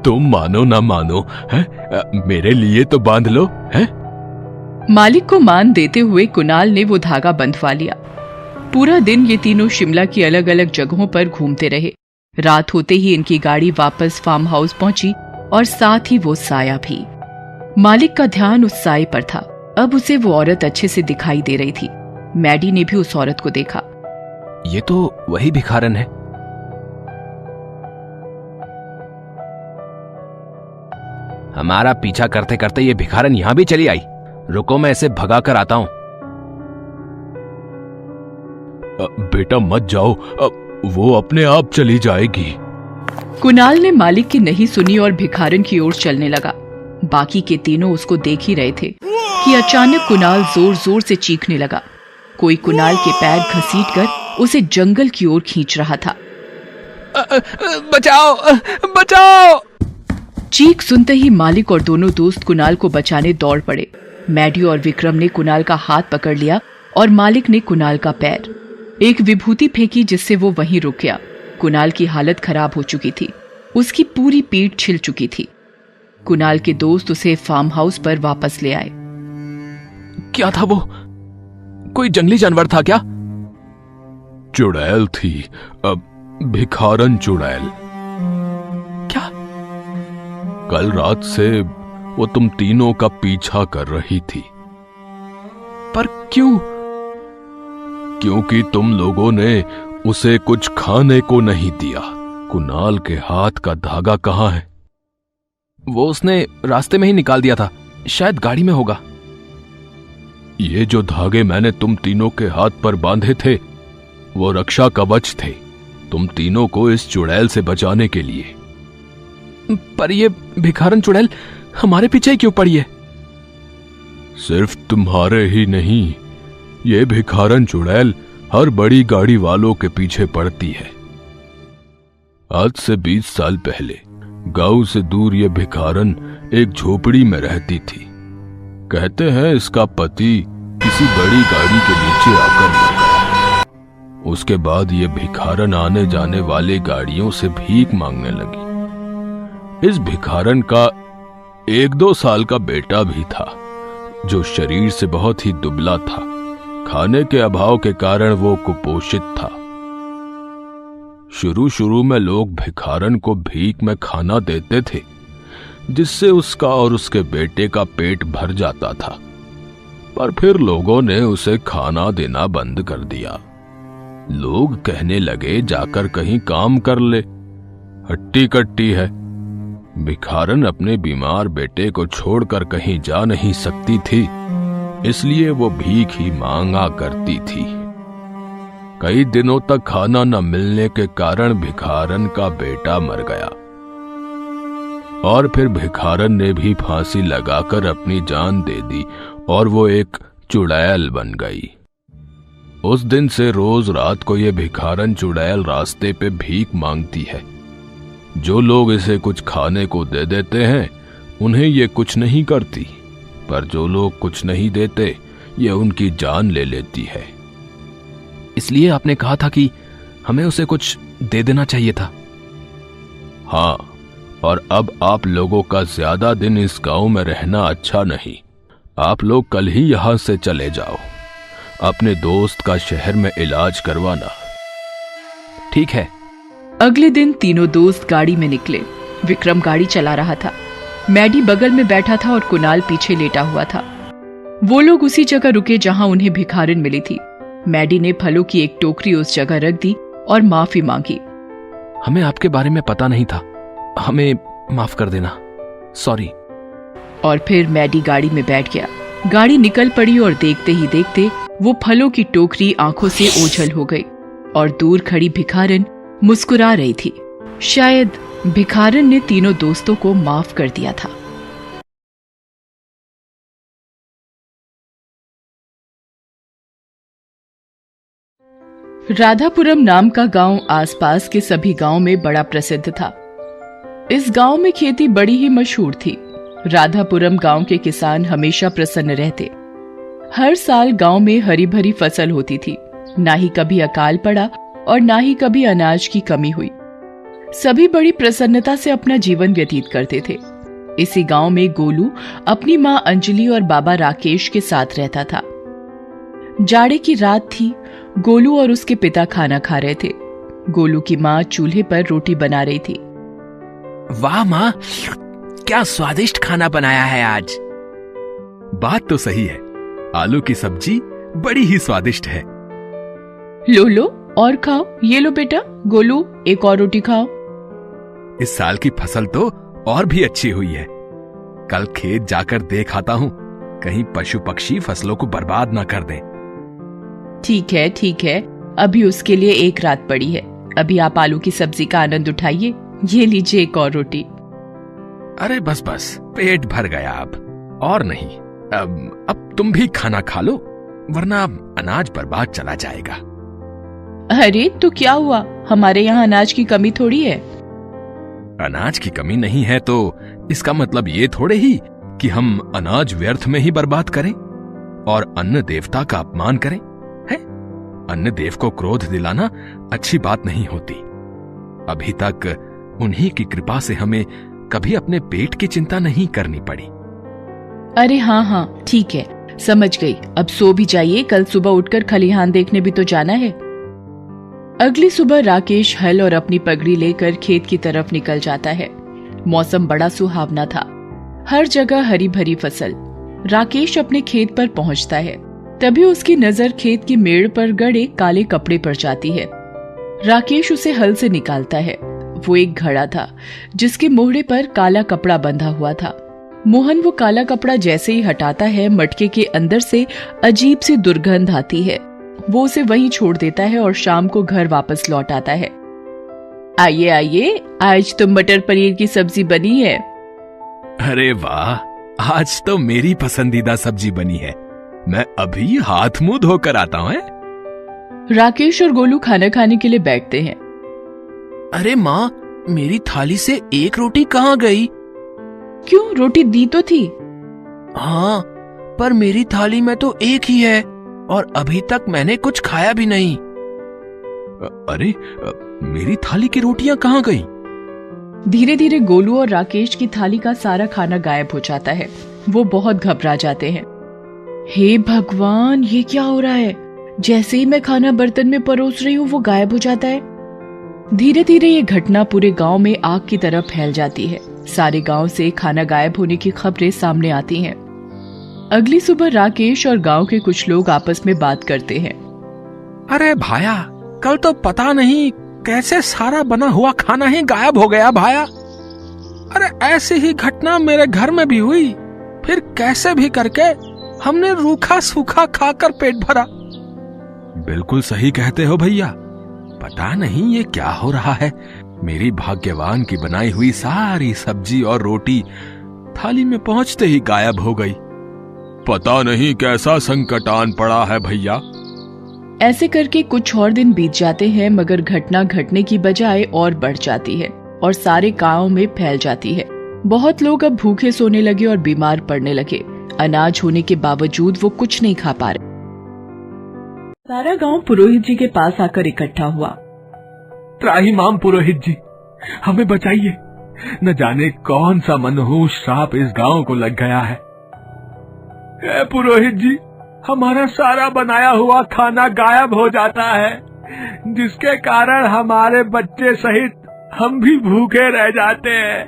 तुम मानो ना मानो है? मेरे लिए तो बांध लो है? मालिक को मान देते हुए कुणाल ने वो धागा बंधवा लिया। पूरा दिन ये तीनों शिमला की अलग अलग जगहों पर घूमते रहे। रात होते ही इनकी गाड़ी वापस फार्म हाउस पहुंची और साथ ही वो साया भी। मालिक का ध्यान उस साये पर था। अब उसे वो औरत अच्छे से दिखाई दे रही थी। मैडी ने भी उस औरत को देखा। ये तो वही भिखारन है। हमारा पीछा करते करते ये भिखारन यहां भी चली आई। रुको, मैं इसे भगा कर आता हूं। बेटा मत जाओ, वो अपने आप चली जाएगी। कुणाल ने मालिक की नहीं सुनी और भिखारन की ओर चलने लगा। बाकी के तीनों उसको देख ही रहे थे कि अचानक कुणाल जोर जोर से चीखने लगा। कोई कुणाल के पैर घसीटकर उसे जंगल की ओर खींच रहा था। बचाओ, बचाओ! चीख सुनते ही मालिक और दोनों दोस्त कुणाल को बचाने दौड़ पड़े। मैडी और विक्रम ने कुणाल का हाथ पकड़ लिया और मालिक ने कुणाल का पैर एक विभूति फेंकी, जिससे वो वहीं रुक गया। कुणाल की हालत खराब हो चुकी थी, उसकी पूरी पीठ छिल चुकी थी। कुणाल के दोस्त उसे फार्म हाउस पर वापस ले आए। क्या था वो? कोई जंगली जानवर था क्या? चुड़ैल थी, भिखारन चुड़ैल। क्या? कल रात से वो तुम तीनों का पीछा कर रही थी। पर क्यों? क्योंकि तुम लोगों ने उसे कुछ खाने को नहीं दिया। कुणाल के हाथ का धागा कहाँ है? वो उसने रास्ते में ही निकाल दिया था, शायद गाड़ी में होगा। ये जो धागे मैंने तुम तीनों के हाथ पर बांधे थे वो रक्षा कवच थे, तुम तीनों को इस चुड़ैल से बचाने के लिए। पर ये भिखारन चुड़ैल हमारे पीछे ही क्यों पड़ी है? सिर्फ तुम्हारे ही नहीं, ये भिखारन चुड़ैल हर बड़ी गाड़ी वालों के पीछे पड़ती है। आज से 20 साल पहले गांव से दूर ये भिखारन एक झोपड़ी में रहती थी। कहते हैं इसका पति किसी बड़ी गाड़ी के नीचे आकर मर गया। उसके बाद ये भिखारन आने जाने वाले गाड़ियों से भीख मांगने लगी। इस भिखारन का 1-2 साल का बेटा भी था जो शरीर से बहुत ही दुबला था। खाने के अभाव के कारण वो कुपोषित था। शुरू में लोग भिखारन को भीख में खाना देते थे, जिससे उसका और उसके बेटे का पेट भर जाता था। पर फिर लोगों ने उसे खाना देना बंद कर दिया। लोग कहने लगे जाकर कहीं काम कर ले, हट्टी कट्टी है। भिखारन अपने बीमार बेटे को छोड़कर कहीं जा नहीं सकती थी, इसलिए वो भीख ही मांगा करती थी। कई दिनों तक खाना न मिलने के कारण भिखारन का बेटा मर गया और फिर भिखारन ने भी फांसी लगाकर अपनी जान दे दी और वो एक चुड़ैल बन गई। उस दिन से रोज रात को ये भिखारन चुड़ैल रास्ते पे भीख मांगती है। जो लोग इसे कुछ खाने को दे देते हैं उन्हें ये कुछ नहीं करती, पर जो लोग कुछ नहीं देते ये उनकी जान ले लेती है। इसलिए आपने कहा था कि हमें उसे कुछ दे देना चाहिए था। हाँ, और अब आप लोगों का ज्यादा दिन इस गांव में रहना अच्छा नहीं। आप लोग कल ही यहां से चले जाओ। अपने दोस्त का शहर में इलाज करवाना। ठीक है। अगले दिन तीनों दोस्त गाड़ी में निकले। विक्रम गाड़ी चला रहा था, मैडी बगल में बैठा था और कुणाल पीछे लेटा हुआ था। वो लोग उसी जगह रुके जहां उन्हें भिखारिन मिली थी। मैडी ने फलों की एक टोकरी उस जगह रख दी और माफी मांगी। हमें आपके बारे में पता नहीं था, हमें माफ कर देना, सॉरी। और फिर मैडी गाड़ी में बैठ गया। गाड़ी निकल पड़ी और देखते ही देखते वो फलों की टोकरी आंखों से ओझल हो गई और दूर खड़ी भिखारिन मुस्कुरा रही थी। शायद भिखारिन ने तीनों दोस्तों को माफ कर दिया था। राधापुरम नाम का गांव आसपास के सभी गांव में बड़ा प्रसिद्ध था। इस गांव में खेती बड़ी ही मशहूर थी। राधापुरम गांव के किसान हमेशा प्रसन्न रहते। हर साल गांव में हरी भरी फसल होती थी। ना ही कभी अकाल पड़ा और ना ही कभी अनाज की कमी हुई। सभी बड़ी प्रसन्नता से अपना जीवन व्यतीत करते थे। इसी गांव में गोलू अपनी माँ अंजलि और बाबा राकेश के साथ रहता था। जाड़े की रात थी। गोलू और उसके पिता खाना खा रहे थे। गोलू की माँ चूल्हे पर रोटी बना रही थी। वाह माँ, क्या स्वादिष्ट खाना बनाया है आज। बात तो सही है, आलू की सब्जी बड़ी ही स्वादिष्ट है। लो लो और खाओ। ये लो बेटा, गोलू एक और रोटी खाओ। इस साल की फसल तो और भी अच्छी हुई है। कल खेत जाकर देख आता हूँ, कहीं पशु पक्षी फसलों को बर्बाद ना कर दें। ठीक है ठीक है, अभी उसके लिए एक रात पड़ी है। अभी आप आलू की सब्जी का आनंद उठाइए। ये लीजिए एक और रोटी। अरे बस बस, पेट भर गया अब और नहीं। अब तुम भी खाना खा लो, वरना अनाज बर्बाद चला जाएगा। अरे तो क्या हुआ, हमारे यहाँ अनाज की कमी थोड़ी है। अनाज की कमी नहीं है तो इसका मतलब ये थोड़े ही कि हम अनाज व्यर्थ में ही बर्बाद करें और अन्न देवता का अपमान करें, है? अन्न देव को क्रोध दिलाना अच्छी बात नहीं होती। अभी तक उन्हीं की कृपा से हमें कभी अपने पेट की चिंता नहीं करनी पड़ी। अरे हाँ हाँ ठीक है, समझ गई। अब सो भी जाइए, कल सुबह उठकर खलिहान देखने भी तो जाना है। अगली सुबह राकेश हल और अपनी पगड़ी लेकर खेत की तरफ निकल जाता है। मौसम बड़ा सुहावना था, हर जगह हरी भरी फसल। राकेश अपने खेत पर पहुंचता है, तभी उसकी नजर खेत की मेड़ पर गड़े काले कपड़े पर जाती है। राकेश उसे हल से निकालता है वो एक घड़ा था जिसके मोहड़े पर काला कपड़ा बंधा हुआ था। मोहन वो काला कपड़ा जैसे ही हटाता है, मटके के अंदर से अजीब सी दुर्गंध आती है। वो उसे वहीं छोड़ देता है और शाम को घर वापस लौट आता है। आइए आइए, आज तो मटर पनीर की सब्जी बनी है। अरे वाह, आज तो मेरी पसंदीदा सब्जी बनी है। मैं अभी हाथ मुंह धोकर आता हूँ। राकेश और गोलू खाना खाने के लिए बैठते हैं। अरे माँ, मेरी थाली से एक रोटी कहाँ गई? क्यों, रोटी दी तो थी। हाँ, पर मेरी थाली में तो एक ही है और अभी तक मैंने कुछ खाया भी नहीं। अरे, मेरी थाली की रोटियां कहाँ गई? धीरे धीरे गोलू और राकेश की थाली का सारा खाना गायब हो जाता है। वो बहुत घबरा जाते हैं। हे भगवान, ये क्या हो रहा है? जैसे ही मैं खाना बर्तन में परोस रही हूँ वो गायब हो जाता है। धीरे धीरे ये घटना पूरे गांव में आग की तरह फैल जाती है। सारे गांव से खाना गायब होने की खबरें सामने आती हैं। अगली सुबह राकेश और गांव के कुछ लोग आपस में बात करते हैं। अरे भाया, कल तो पता नहीं कैसे सारा बना हुआ खाना ही गायब हो गया भाया। अरे ऐसी ही घटना मेरे घर में भी हुई, फिर कैसे भी करके हमने रूखा सूखा खाकर पेट भरा। बिल्कुल सही कहते हो भैया। पता नहीं ये क्या हो रहा है। मेरी भाग्यवान की बनाई हुई सारी सब्जी और रोटी थाली में पहुंचते ही गायब हो गई। पता नहीं कैसा संकट आन पड़ा है भैया। ऐसे करके कुछ और दिन बीत जाते हैं, मगर घटना घटने की बजाय और बढ़ जाती है और सारे गांव में फैल जाती है। बहुत लोग अब भूखे सोने लगे और बीमार पड़ने लगे। अनाज होने के बावजूद वो कुछ नहीं खा पा रहे। सारा गांव पुरोहित जी के पास आकर इकट्ठा हुआ। त्राहिमाम पुरोहित जी, हमें बचाइए। न जाने कौन सा मनहूस श्राप इस गांव को लग गया है। हे पुरोहित जी, हमारा सारा बनाया हुआ खाना गायब हो जाता है, जिसके कारण हमारे बच्चे सहित हम भी भूखे रह जाते हैं।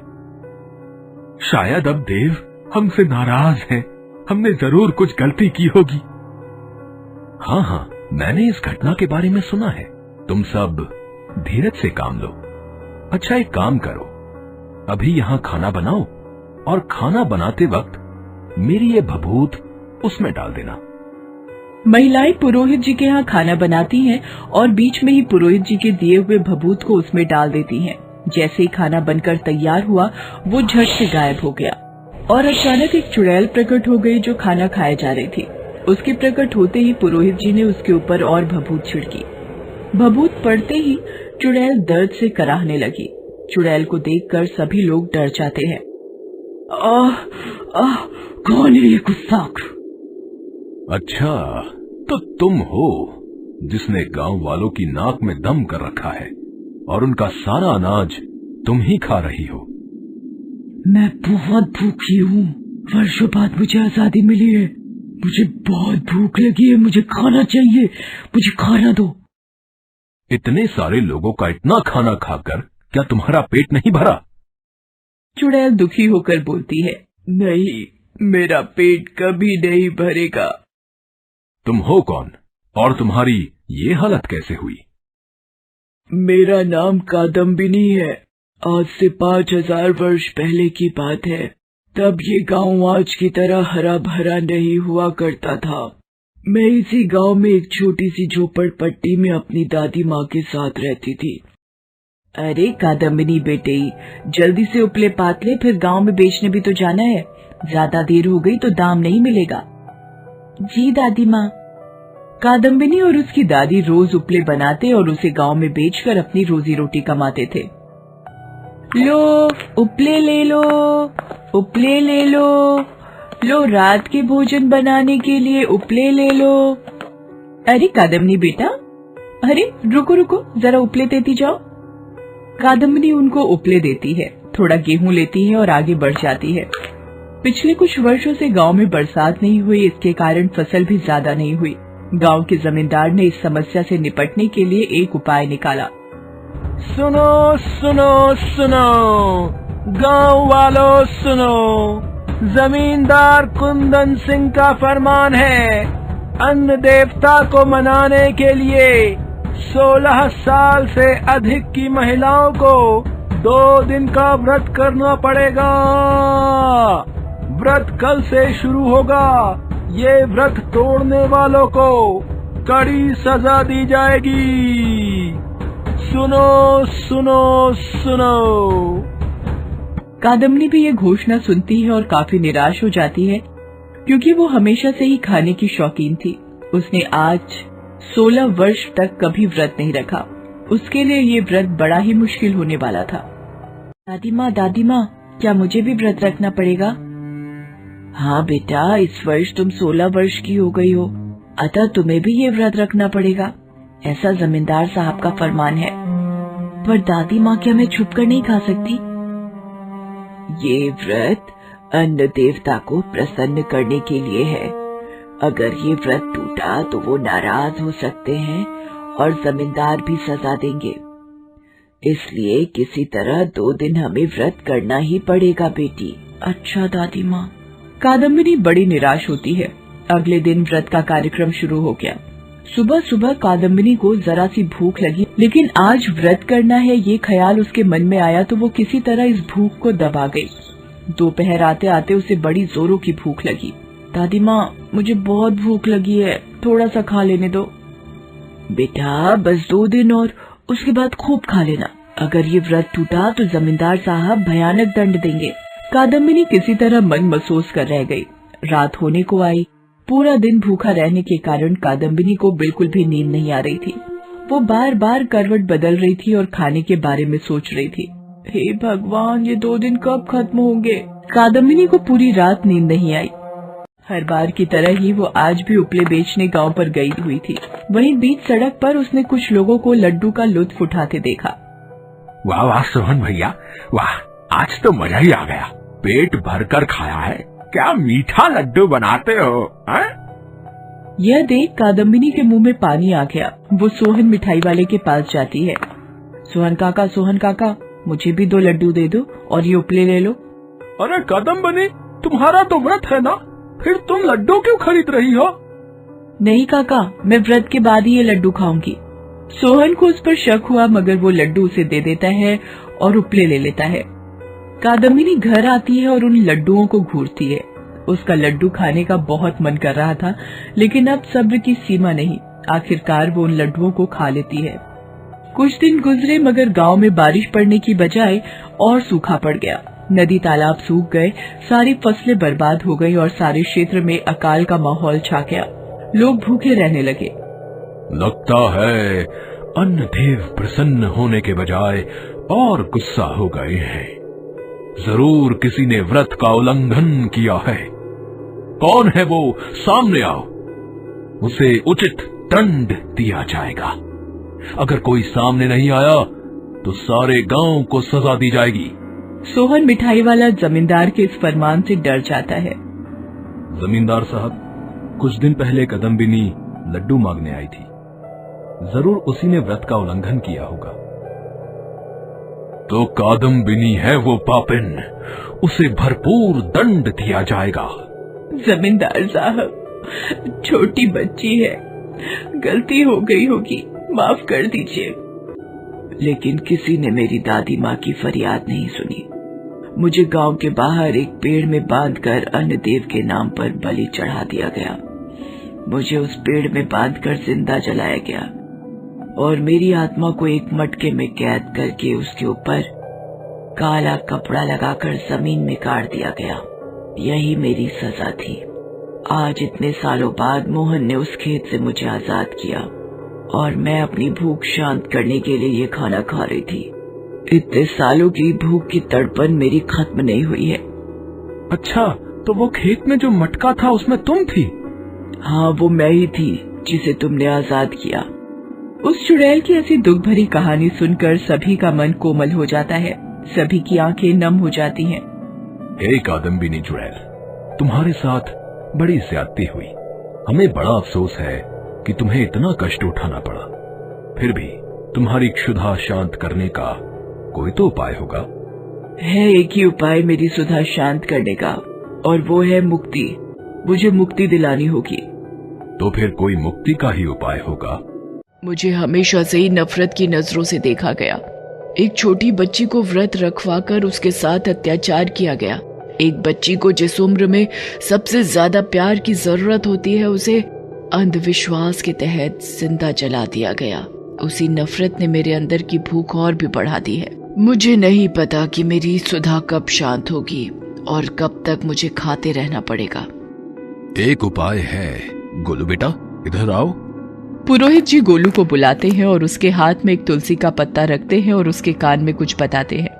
शायद अब देव हमसे नाराज हैं। हमने जरूर कुछ गलती की होगी। हाँ हाँ, मैंने इस घटना के बारे में सुना है। तुम सब धीरज से काम लो। अच्छा, एक काम करो, अभी यहाँ खाना बनाओ और खाना बनाते वक्त मेरी ये भभूत उसमें डाल देना। महिलाएं पुरोहित जी के यहाँ खाना बनाती हैं और बीच में ही पुरोहित जी के दिए हुए भभूत को उसमें डाल देती हैं। जैसे ही खाना बनकर तैयार हुआ, वो झट से गायब हो गया और अचानक एक चुड़ैल प्रकट हो गई जो खाना खाए जा रही थी। उसके प्रकट होते ही पुरोहित जी ने उसके ऊपर और भभूत छिड़की। भभूत पड़ते ही चुड़ैल दर्द से कराहने लगी। चुड़ैल को देखकर सभी लोग डर जाते हैं। कौन है ये गुस्ताख? अच्छा, तो तुम हो जिसने गांव वालों की नाक में दम कर रखा है और उनका सारा अनाज तुम ही खा रही हो। मैं बहुत भूखी हूँ। वर्षों बाद मुझे आजादी मिली है। मुझे बहुत भूख लगी है। मुझे खाना चाहिए। मुझे खाना दो। इतने सारे लोगों का इतना खाना खाकर क्या तुम्हारा पेट नहीं भरा? चुड़ैल दुखी होकर बोलती है, नहीं, मेरा पेट कभी नहीं भरेगा। तुम हो कौन और तुम्हारी ये हालत कैसे हुई? मेरा नाम कादम्बिनी है। आज से 5000 वर्ष पहले की बात है। तब ये गांव आज की तरह हरा भरा नहीं हुआ करता था। मैं इसी गांव में एक छोटी सी झोपड़पट्टी में अपनी दादी माँ के साथ रहती थी। अरे कादम्बिनी बेटे, जल्दी से उपले पातले, फिर गांव में बेचने भी तो जाना है। ज्यादा देर हो गई तो दाम नहीं मिलेगा। जी दादी माँ। कादम्बिनी और उसकी दादी रोज उपले बनाते और उसे गांव में बेचकर अपनी रोजी रोटी कमाते थे। लो उपले ले लो, उपले ले लो, लो रात के भोजन बनाने के लिए उपले ले लो। अरे कादम्बिनी बेटा, अरे रुको रुको, जरा उपले देती जाओ। कादम्बिनी उनको उपले देती है, थोड़ा गेहूं लेती है और आगे बढ़ जाती है। पिछले कुछ वर्षों से गांव में बरसात नहीं हुई, इसके कारण फसल भी ज्यादा नहीं हुई। गांव के जमींदार ने इस समस्या से निपटने के लिए एक उपाय निकाला। सुनो सुनो सुनो, गांव वालों सुनो, जमींदार कुंदन सिंह का फरमान है, अन्न देवता को मनाने के लिए 16 साल से अधिक की महिलाओं को 2 दिन का व्रत करना पड़ेगा। व्रत कल से शुरू होगा। ये व्रत तोड़ने वालों को कड़ी सजा दी जाएगी। सुनो सुनो सुनो। कादम्बिनी भी ये घोषणा सुनती है और काफी निराश हो जाती है, क्योंकि वो हमेशा से ही खाने की शौकीन थी। उसने आज 16 वर्ष तक कभी व्रत नहीं रखा। उसके लिए ये व्रत बड़ा ही मुश्किल होने वाला था। दादी माँ, क्या मुझे भी व्रत रखना पड़ेगा? हाँ बेटा, इस वर्ष तुम 16 वर्ष की हो गई हो, अतः तुम्हें भी ये व्रत रखना पड़ेगा। ऐसा जमींदार साहब का फरमान है। पर दादी माँ, क्या मैं छुप कर नहीं खा सकती? ये व्रत अन्न देवता को प्रसन्न करने के लिए है। अगर ये व्रत टूटा तो वो नाराज हो सकते हैं और जमींदार भी सजा देंगे। इसलिए किसी तरह 2 दिन हमें व्रत करना ही पड़ेगा बेटी। अच्छा दादी माँ। कादम्बिनी बड़ी निराश होती है। अगले दिन व्रत का कार्यक्रम शुरू हो गया। सुबह सुबह कादम्बिनी को जरा सी भूख लगी, लेकिन आज व्रत करना है ये ख्याल उसके मन में आया तो वो किसी तरह इस भूख को दबा गई। दोपहर आते आते उसे बड़ी जोरों की भूख लगी। दादी माँ, मुझे बहुत भूख लगी है, थोड़ा सा खा लेने दो। बेटा, बस 2 दिन और उसके बाद खूब खा लेना। अगर ये व्रत टूटा तो जमींदार साहब भयानक दंड देंगे। कादम्बिनी किसी तरह मन महसूस कर रह गई। रात होने को आई। पूरा दिन भूखा रहने के कारण कादम्बिनी को बिल्कुल भी नींद नहीं आ रही थी। वो बार बार करवट बदल रही थी और खाने के बारे में सोच रही थी। हे भगवान, ये 2 दिन कब खत्म होंगे? कादम्बिनी को पूरी रात नींद नहीं आई। हर बार की तरह ही वो आज भी उपले बेचने गांव पर गई हुई थी। वहीं बीच सड़क पर उसने कुछ लोगों को लड्डू का लुत्फ उठाते देखा। वाह वाह सोहन भैया, वाह, आज तो मजा ही आ गया। पेट भरकर खाया है। क्या मीठा लड्डू बनाते हो, हैं? यह देख कादम्बिनी के मुंह में पानी आ गया। वो सोहन मिठाई वाले के पास जाती है। सोहन काका, मुझे भी 2 लड्डू दे दो और ये उपले ले लो। अरे कादम्बिनी, तुम्हारा तो व्रत है ना, फिर तुम लड्डू क्यों खरीद रही हो? नहीं काका, मैं व्रत के बाद ही ये लड्डू खाऊंगी। सोहन को उस पर शक हुआ, मगर वो लड्डू उसे दे देता है और उपले ले लेता है। कादम्बिनी घर आती है और उन लड्डुओं को घूरती है। उसका लड्डू खाने का बहुत मन कर रहा था, लेकिन अब सब्र की सीमा नहीं। आखिरकार वो उन लड्डुओं को खा लेती है। कुछ दिन गुजरे, मगर गांव में बारिश पड़ने की बजाय और सूखा पड़ गया। नदी तालाब सूख गए, सारी फसलें बर्बाद हो गई और सारे क्षेत्र में अकाल का माहौल छा गया। लोग भूखे रहने लगे। लगता है अन्न देव प्रसन्न होने के बजाय और गुस्सा हो गए हैं। जरूर किसी ने व्रत का उल्लंघन किया है। कौन है वो? सामने आओ, उसे उचित दंड दिया जाएगा। अगर कोई सामने नहीं आया तो सारे गांव को सजा दी जाएगी। सोहन मिठाई वाला जमींदार के इस फरमान से डर जाता है। जमींदार साहब, कुछ दिन पहले कादम्बिनी लड्डू मांगने आई थी। जरूर उसी ने व्रत का उल्लंघन किया होगा। तो कादम्बिनी है वो पापिन, उसे भरपूर दंड दिया जाएगा। जमींदार साहब, छोटी बच्ची है, गलती हो गई होगी, माफ कर दीजिए। लेकिन किसी ने मेरी दादी माँ की फरियाद नहीं सुनी। मुझे गांव के बाहर एक पेड़ में बांधकर अन्न देव के नाम पर बलि चढ़ा दिया गया। मुझे उस पेड़ में बांधकर जिंदा जलाया गया और मेरी आत्मा को एक मटके में कैद करके उसके ऊपर काला कपड़ा लगाकर जमीन में गाड़ दिया गया। यही मेरी सजा थी। आज इतने सालों बाद मोहन ने उस खेत से मुझे आजाद किया और मैं अपनी भूख शांत करने के लिए ये खाना खा रही थी। इतने सालों की भूख की तड़पन मेरी खत्म नहीं हुई है। अच्छा, तो वो खेत में जो मटका था उसमें तुम थी? हाँ, वो मैं ही थी जिसे तुमने आजाद किया। उस चुड़ैल की ऐसी दुख भरी कहानी सुनकर सभी का मन कोमल हो जाता है। सभी की आंखें नम हो जाती हैं। हे कादम्बिनी चुड़ैल, तुम्हारे साथ बड़ी ज्यादती हुई। हमें बड़ा अफसोस है कि तुम्हें इतना कष्ट उठाना पड़ा। फिर भी तुम्हारी क्षुधा शांत करने का कोई तो उपाय होगा। है एक ही उपाय मेरी सुधा शांत करने का, और वो है मुक्ति। मुझे मुक्ति दिलानी होगी। तो फिर कोई मुक्ति का ही उपाय होगा। मुझे हमेशा से ही नफरत की नजरों से देखा गया। एक छोटी बच्ची को व्रत रखवाकर उसके साथ अत्याचार किया गया। एक बच्ची को जिस उम्र में सबसे ज्यादा प्यार की जरूरत होती है, उसे अंधविश्वास के तहत जिंदा जला दिया गया। उसी नफरत ने मेरे अंदर की भूख और भी बढ़ा दी है। मुझे नहीं पता कि मेरी सुधा कब शांत होगी और कब तक मुझे खाते रहना पड़ेगा। एक उपाय है। गोलू बेटा, इधर आओ। पुरोहित जी गोलू को बुलाते हैं और उसके हाथ में एक तुलसी का पत्ता रखते हैं और उसके कान में कुछ बताते हैं।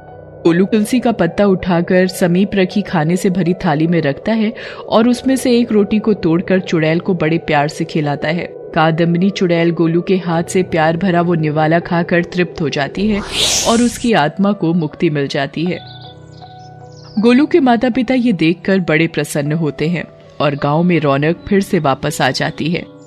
गोलू तुलसी का पत्ता उठाकर समीप रखी खाने से भरी थाली में रखता है और उसमें से एक रोटी को तोड़कर चुड़ैल को बड़े प्यार से खिलाता है। कादम्बिनी चुड़ैल गोलू के हाथ से प्यार भरा वो निवाला खाकर तृप्त हो जाती है और उसकी आत्मा को मुक्ति मिल जाती है। गोलू के माता पिता ये देखकर बड़े प्रसन्न होते हैं और गांव में रौनक फिर से वापस आ जाती है।